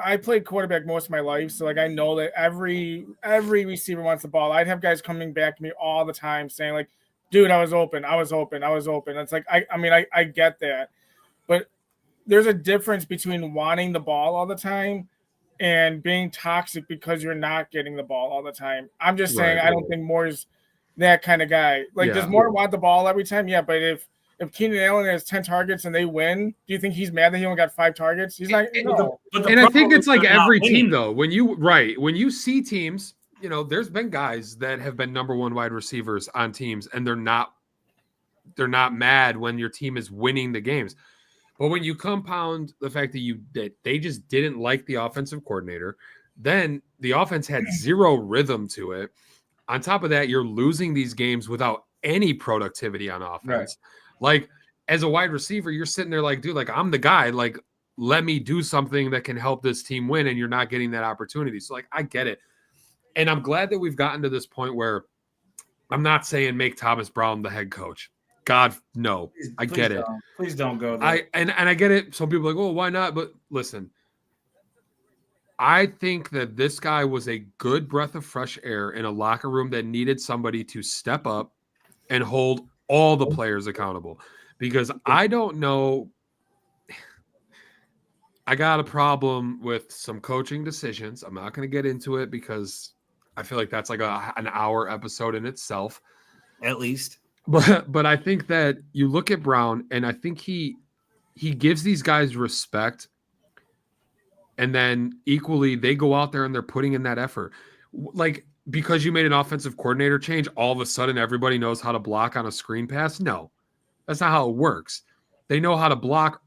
I played quarterback most of my life. So like, I know that every receiver wants the ball. I'd have guys coming back to me all the time saying like, dude, I was open. It's like, I get that, but there's a difference between wanting the ball all the time and being toxic because you're not getting the ball all the time. I'm just saying, I don't think Moore's that kind of guy. Like, does Moore want the ball every time? Yeah, but if Keenan Allen has 10 targets and they win, do you think he's mad that he only got 5 targets? He's not. No. And I think it's like every team, though. When you see teams, there's been guys that have been number 1 wide receivers on teams, and they're not mad when your team is winning the games. But when you compound the fact that they just didn't like the offensive coordinator, then the offense had 0 rhythm to it. On top of that, you're losing these games without any productivity on offense. Right. Like, as a wide receiver, you're sitting there like, dude, like, I'm the guy. Like, let me do something that can help this team win, and you're not getting that opportunity. So, like, I get it. And I'm glad that we've gotten to this point where I'm not saying make Thomas Brown the head coach. God, no. I get it. Please don't go there. And I get it. Some people are like, oh, why not? But listen, I think that this guy was a good breath of fresh air in a locker room that needed somebody to step up and hold all the players accountable. Because I don't know. I got a problem with some coaching decisions. I'm not going to get into it because I feel like that's like an hour episode in itself. At least. But I think that you look at Brown, and I think he gives these guys respect, and then equally they go out there and they're putting in that effort. Like, because you made an offensive coordinator change, all of a sudden everybody knows how to block on a screen pass? No, that's not how it works. They know how to block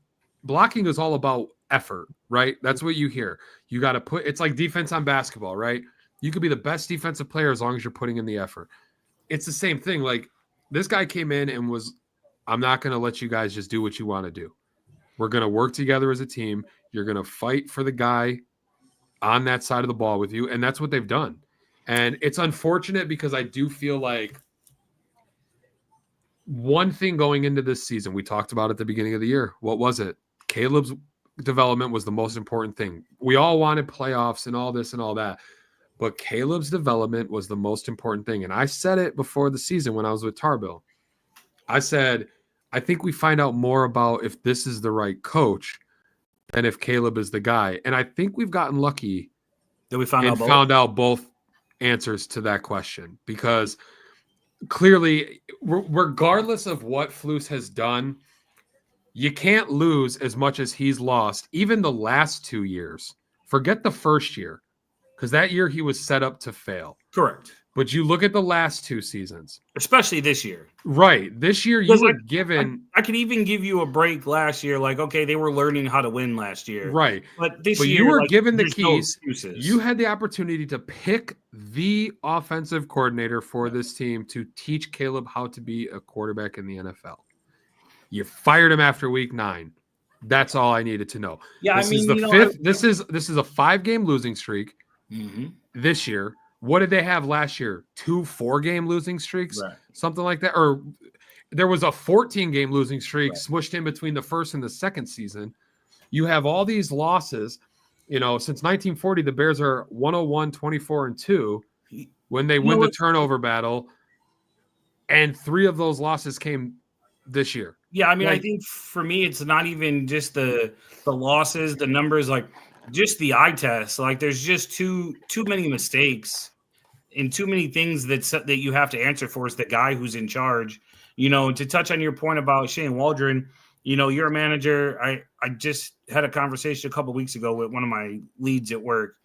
blocking is all about effort, right? That's what you hear. You got to put, it's like defense on basketball, right? You could be the best defensive player as long as you're putting in the effort. It's the same thing. Like this guy came in and was, I'm not going to let you guys just do what you want to do. We're going to work together as a team. You're going to fight for the guy on that side of the ball with you. And that's what they've done. And it's unfortunate because I do feel like one thing going into this season, we talked about at the beginning of the year. What was it? Caleb's development was the most important thing. We all wanted playoffs and all this and all that. But Caleb's development was the most important thing. And I said it before the season when I was with Tarbill. I said, I think we find out more about if this is the right coach than if Caleb is the guy. And I think we've gotten lucky that we found out both answers to that question, because clearly, regardless of what Flus has done, you can't lose as much as he's lost. Even the last 2 years, forget the first year, because that year he was set up to fail. Correct. But you look at the last 2 seasons, especially this year. Right. This year you were given. I could even give you a break last year. Like, okay, they were learning how to win last year. Right. But this year you were given the keys. No, you had the opportunity to pick the offensive coordinator for this team to teach Caleb how to be a quarterback in the NFL. You fired him after week 9. That's all I needed to know. Yeah, this is the fifth. This is a 5-game losing streak this year. What did they have last year? 2 4-game losing streaks, right. Something like that. Or there was a 14-game losing streak smushed in between the first and the second season. You have all these losses. Since 1940, the Bears are 101, 24-2 when they win the turnover battle. And 3 of those losses came this year. Yeah, I mean, I think for me, it's not even just the losses, the numbers, like just the eye test. Like there's just too many mistakes and too many things that you have to answer for as the guy who's in charge. To touch on your point about Shane Waldron, you're a manager. I just had a conversation a couple of weeks ago with one of my leads at work.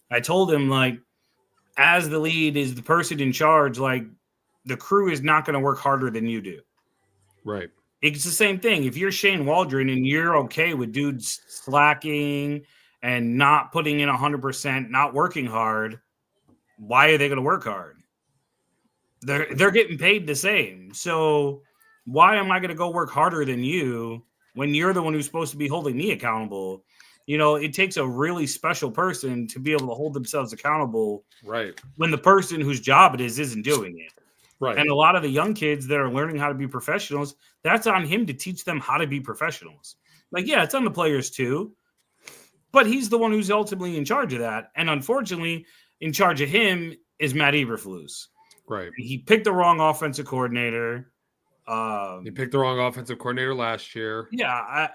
I told him, like, as the lead is the person in charge, like the crew is not going to work harder than you do. Right. It's the same thing. If you're Shane Waldron and you're okay with dudes slacking and not putting in 100%, not working hard, why are they going to work hard? They're getting paid the same. So why am I going to go work harder than you when you're the one who's supposed to be holding me accountable? It takes a really special person to be able to hold themselves accountable. Right. When the person whose job it is isn't doing it. Right. And a lot of the young kids that are learning how to be professionals, that's on him to teach them how to be professionals. Like, yeah, it's on the players too, but he's the one who's ultimately in charge of that. And unfortunately, in charge of him is Matt Eberflus. Right. He picked the wrong offensive coordinator. He picked the wrong offensive coordinator last year. Yeah.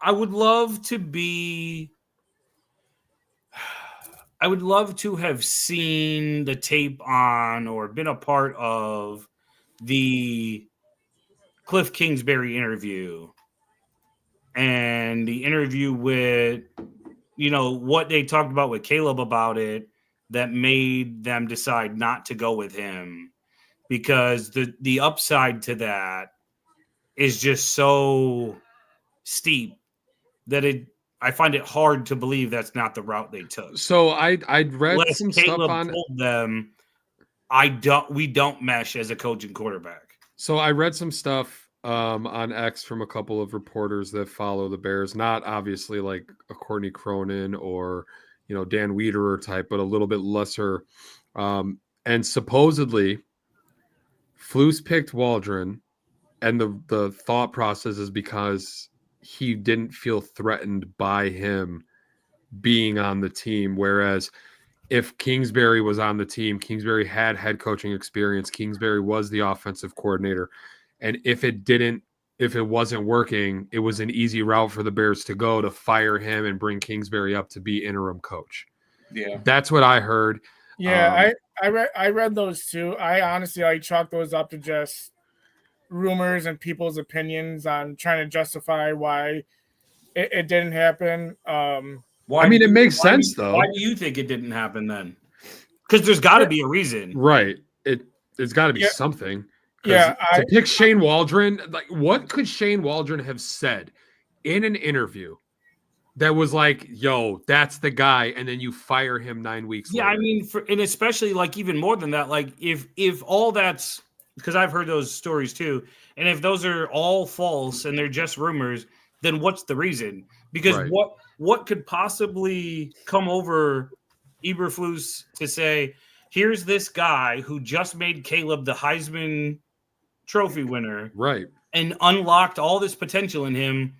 I would love to be. I would love to have seen the tape on or been a part of the Cliff Kingsbury interview and the interview with, what they talked about with Caleb about it that made them decide not to go with him, because the upside to that is just so steep that I find it hard to believe that's not the route they took. So I'd read some Caleb stuff on told them, we don't mesh as a coach and quarterback. So I read some stuff on X from a couple of reporters that follow the Bears, not obviously like a Courtney Cronin or Dan Wiederer type, but a little bit lesser. And supposedly Flus picked Waldron, and the thought process is because he didn't feel threatened by him being on the team. Whereas if Kingsbury was on the team, Kingsbury had head coaching experience. Kingsbury was the offensive coordinator. And if it wasn't working, it was an easy route for the Bears to go to fire him and bring Kingsbury up to be interim coach. Yeah. That's what I heard. Yeah. I read those too. I honestly, chalk those up to just rumors and people's opinions on trying to justify why it didn't happen. It makes sense though. Why do you think it didn't happen then? Because there's got to be a reason, right? It's got to be something. Yeah, to pick Shane Waldron, like what could Shane Waldron have said in an interview that was like, yo, that's the guy, and then you fire him 9 weeks later. I mean, and especially like even more than that, like if all that's because I've heard those stories too, and if those are all false and they're just rumors, then what's the reason? Because Right. what could possibly come over Eberflus to say, here's this guy who just made Caleb the Heisman Trophy winner, Right. and unlocked all this potential in him.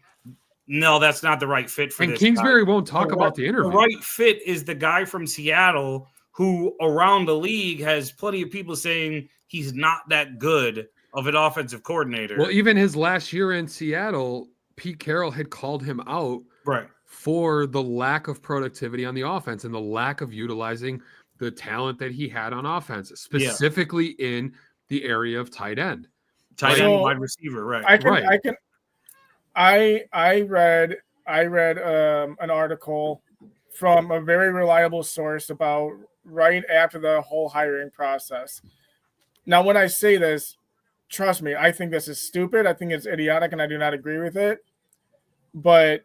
No, that's not the right fit for And this Kingsbury guy. won't talk about the interview. The right fit is the guy from Seattle who around the league has plenty of people saying he's not that good of an offensive coordinator. Well, even his last year in Seattle, Pete Carroll had called him out right. for the lack of productivity on the offense and the lack of utilizing the talent that he had on offense, specifically in the area of tight end. Tight So, end, wide receiver, right. I read an article from a very reliable source about right after the whole hiring process. Now, when I say this, trust me, I think this is stupid. I think it's idiotic, and I do not agree with it. But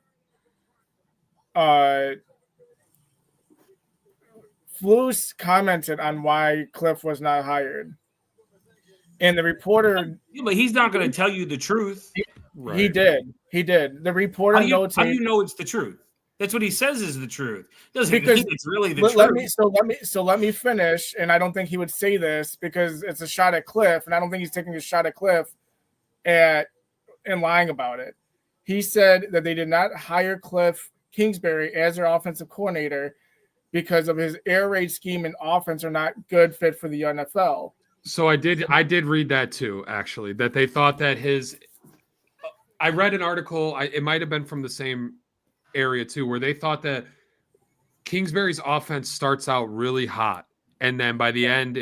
Flus commented on why Cliff was not hired. And the reporter... Yeah, but he's not going to tell you the truth. Right. He did. The reporter How do notated... you know it's the truth? That's what he says is the truth. Doesn't Because mean it's really the truth. Let me finish, and I don't think he would say this because it's a shot at Cliff, and I don't think he's taking a shot at Cliff and lying about it. He said that they did not hire Cliff Kingsbury as their offensive coordinator because of his air raid scheme and offense are not good fit for the NFL. So I did read that too, actually, that they thought that I read an article, it might have been from the same area too, where they thought that Kingsbury's offense starts out really hot, and then by the end,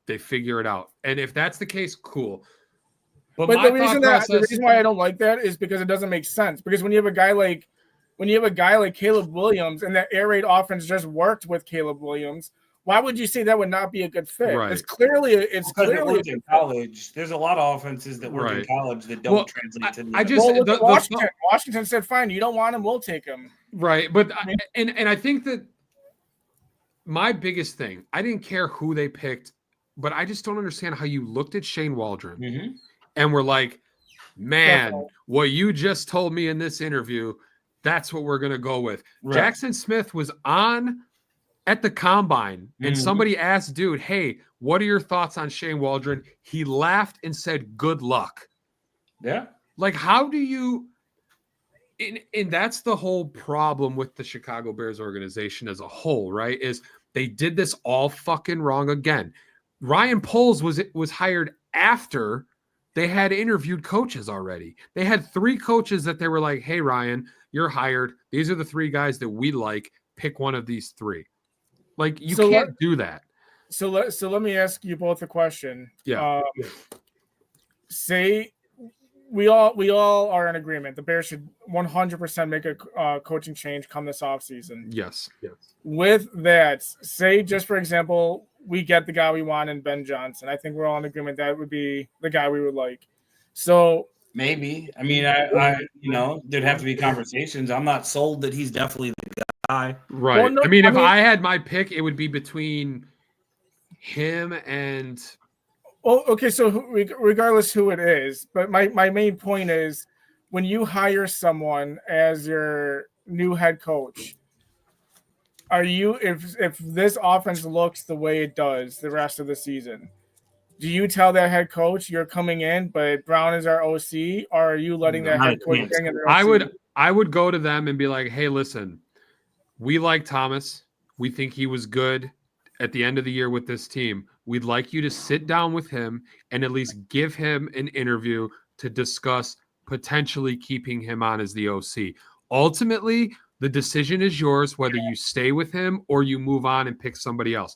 they figure it out. And if that's the case, cool. But the reason why I don't like that is because it doesn't make sense. Because when you have a guy like Caleb Williams, and that air raid offense just worked with Caleb Williams, why would you say that would not be a good fit? Right. It's clearly in college. There's a lot of offenses that work in college that don't translate to the NFL. Washington said, fine, you don't want him, we'll take him. Right. But I think that my biggest thing, I didn't care who they picked, but I just don't understand how you looked at Shane Waldron and were like, man, what you just told me in this interview, that's what we're going to go with. Right. Jackson Smith was on at the combine, and somebody asked, dude, hey, what are your thoughts on Shane Waldron? He laughed and said, good luck. Yeah. Like, how do you, and that's the whole problem with the Chicago Bears organization as a whole, right? Is they did this all fucking wrong again. Ryan Poles was hired after they had interviewed coaches already. They had 3 coaches that they were like, hey, Ryan, you're hired. These are the 3 guys that we like. Pick one of these 3. Like, you can't do that. So let me ask you both a question. Yeah. Say we all are in agreement. The Bears should 100% make a coaching change come this offseason. Yes. With that, say just for example, we get the guy we want in Ben Johnson. I think we're all in agreement that would be the guy we would like. So maybe. I mean, I there'd have to be conversations. I'm not sold that he's definitely the guy. Right. Well, no, if I had my pick, it would be between him and. Oh, okay. So regardless who it is, but my main point is when you hire someone as your new head coach, are you if this offense looks the way it does the rest of the season, do you tell that head coach you're coming in, but Brown is our OC, or are you letting that head coach bring in their OC? I would go to them and be like, hey, listen, we like Thomas. We think he was good at the end of the year with this team. We'd like you to sit down with him and at least give him an interview to discuss potentially keeping him on as the OC. Ultimately, the decision is yours, whether you stay with him or you move on and pick somebody else.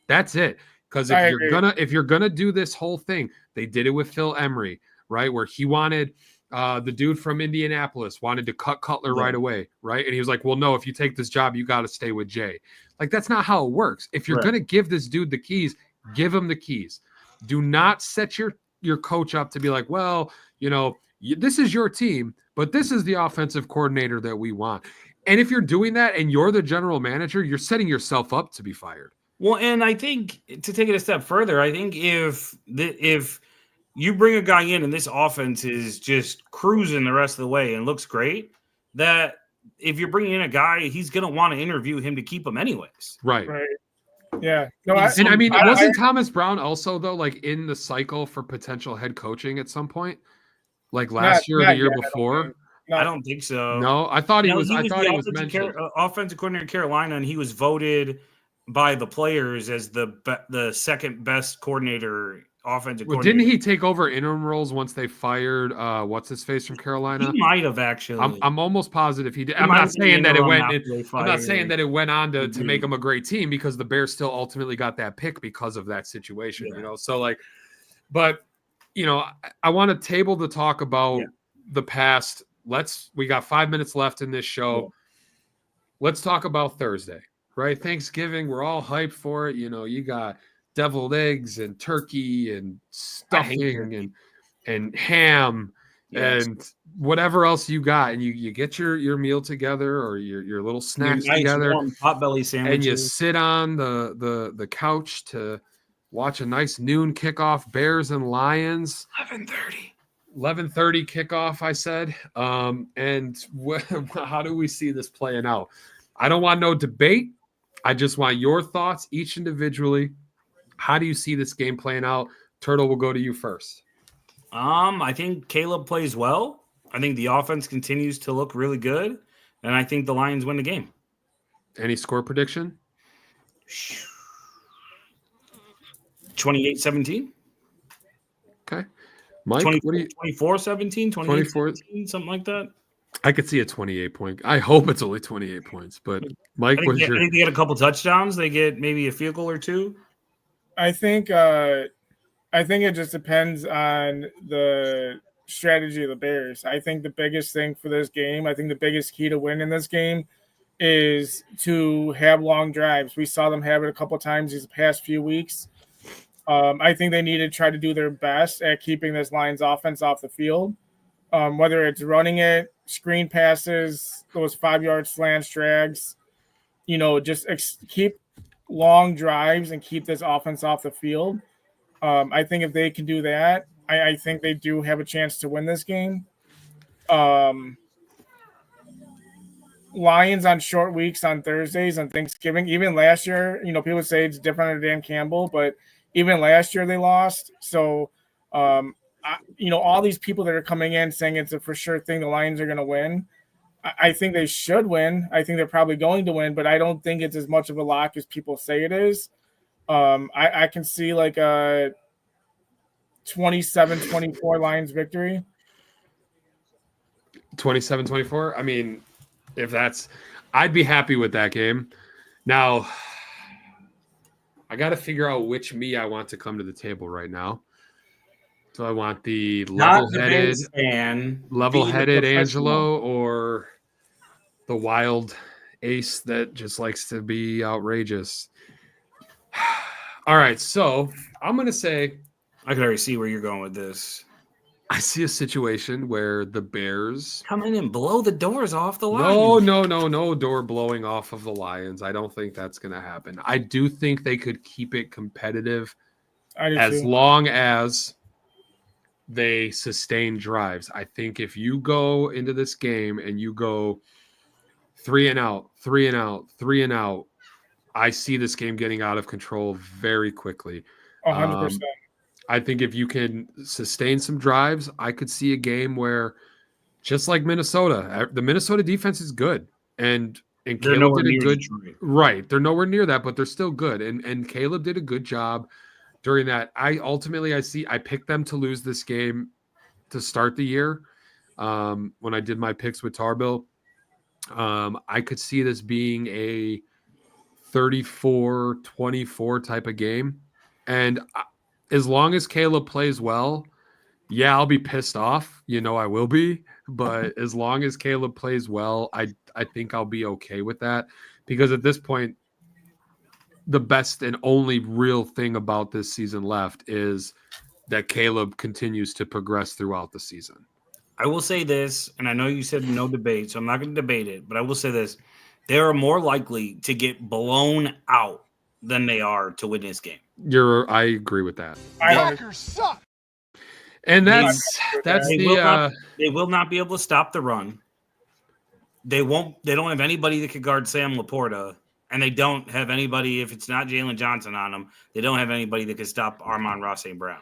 That's it. Because if you're gonna do this whole thing, they did it with Phil Emery, right? Where he wanted the dude from Indianapolis wanted to cut Cutler right away, right? And he was like, well, no, if you take this job, you got to stay with Jay. Like, that's not how it works. If you're gonna give this dude the keys, give him the keys. Do not set your coach up to be like, well, This is your team, but this is the offensive coordinator that we want. And if you're doing that and you're the general manager, you're setting yourself up to be fired. Well, and I think to take it a step further, I think if you bring a guy in and this offense is just cruising the rest of the way and looks great, that if you're bringing in a guy, he's going to want to interview him to keep him anyways. Right. Yeah. No, wasn't Thomas Brown also, though, like in the cycle for potential head coaching at some point? Like last year or the year before? I don't think so. No, I thought he was mentioned. Offensive coordinator in Carolina, and he was voted by the players as the second best coordinator, offensive coordinator. Didn't he take over interim roles once they fired what's his face from Carolina? He might have actually. I'm almost positive he did. I'm not saying that it went. I'm not saying that it went on to make him a great team, because the Bears still ultimately got that pick because of that situation. Yeah. So like, but I want to table the talk about the past. We got 5 minutes left in this show. Cool. Let's talk about Thursday. Right, Thanksgiving, we're all hyped for it. You got deviled eggs and turkey and stuffing and ham and whatever else you got, and you get your meal together or your little snacks together, potbelly sandwiches, and you sit on the couch to watch a nice noon kickoff, Bears and Lions. 11:30 kickoff, I said. And how do we see this playing out? I don't want no debate. I just want your thoughts each individually. How do you see this game playing out? Turtle, will go to you first. I think Caleb plays well. I think the offense continues to look really good, and I think the Lions win the game. Any score prediction? 28-17. Okay. Mike, 24-17, 24, something like that. I could see a 28 point. I hope it's only 28 points, but Mike, I think they get a couple touchdowns. They get maybe a field goal or two. I think it just depends on the strategy of the Bears. I think the biggest thing for this game, I think the biggest key to win in this game is to have long drives. We saw them have it a couple times these past few weeks. I think they need to try to do their best at keeping this Lions offense off the field, whether it's running it, screen passes, those 5-yard slants, drags, just keep long drives and keep this offense off the field. I think if they can do that, I think they do have a chance to win this game. Lions on short weeks on Thursdays on Thanksgiving. Even last year, people say it's different under Dan Campbell, but even last year they lost. So, all these people that are coming in saying it's a for sure thing the Lions are going to win, I think they should win. I think they're probably going to win, but I don't think it's as much of a lock as people say it is. I can see like a 27-24 Lions victory. 27-24? I mean, I'd be happy with that game. Now, I got to figure out which me I want to come to the table right now. So I want the level-headed Angelo, or the wild ace that just likes to be outrageous. All right, so I'm going to say, I can already see where you're going with this. I see a situation where the Bears come in and blow the doors off the Lions. No door blowing off of the Lions. I don't think that's going to happen. I do think they could keep it competitive as long as they sustain drives. I think if you go into this game and you go 3 and out, I see this game getting out of control very quickly. 100%. I think if you can sustain some drives, I could see a game where, just like Minnesota, the Minnesota defense is good, and Caleb did a good right. They're nowhere near that, but they're still good, and Caleb did a good job during that. I picked them to lose this game to start the year. When I did my picks with Tarbill, I could see this being a 34-24 type of game, and as long as Caleb plays well, I'll be pissed off. I will be. But as long as Caleb plays well, I think I'll be okay with that. Because at this point, the best and only real thing about this season left is that Caleb continues to progress throughout the season. I will say this, and I know you said no debate, so I'm not going to debate it, but I will say this. They are more likely to get blown out than they are to win this game. I agree with that. Packers suck. And that's they will not be able to stop the run. They don't have anybody that could guard Sam Laporta, and they don't have anybody, if it's not Jalen Johnson on them, they don't have anybody that could stop Amon-Ra St. Brown.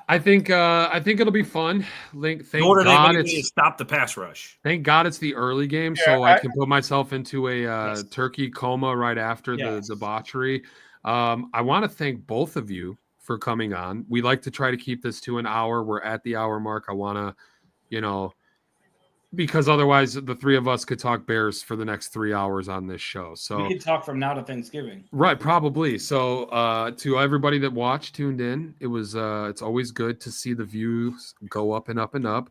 I think it'll be fun. Thank Nor do they God have anybody to stop the pass rush. Thank God it's the early game, so I can put myself into a turkey coma right after the debauchery. I want to thank both of you for coming on. We like to try to keep this to an hour. We're at the hour mark. I want to, because otherwise the three of us could talk Bears for the next 3 hours on this show. So we could talk from now to Thanksgiving. Right, probably. So to everybody that tuned in, it's always good to see the views go up and up and up.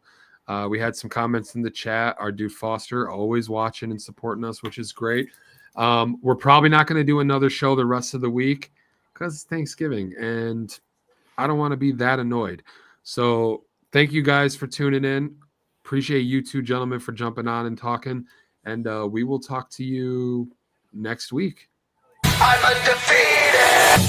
We had some comments in the chat. Our dude Foster always watching and supporting us, which is great. We're probably not going to do another show the rest of the week because it's Thanksgiving and I don't want to be that annoyed. So thank you guys for tuning in. Appreciate you two gentlemen for jumping on and talking. And we will talk to you next week. I'm undefeated.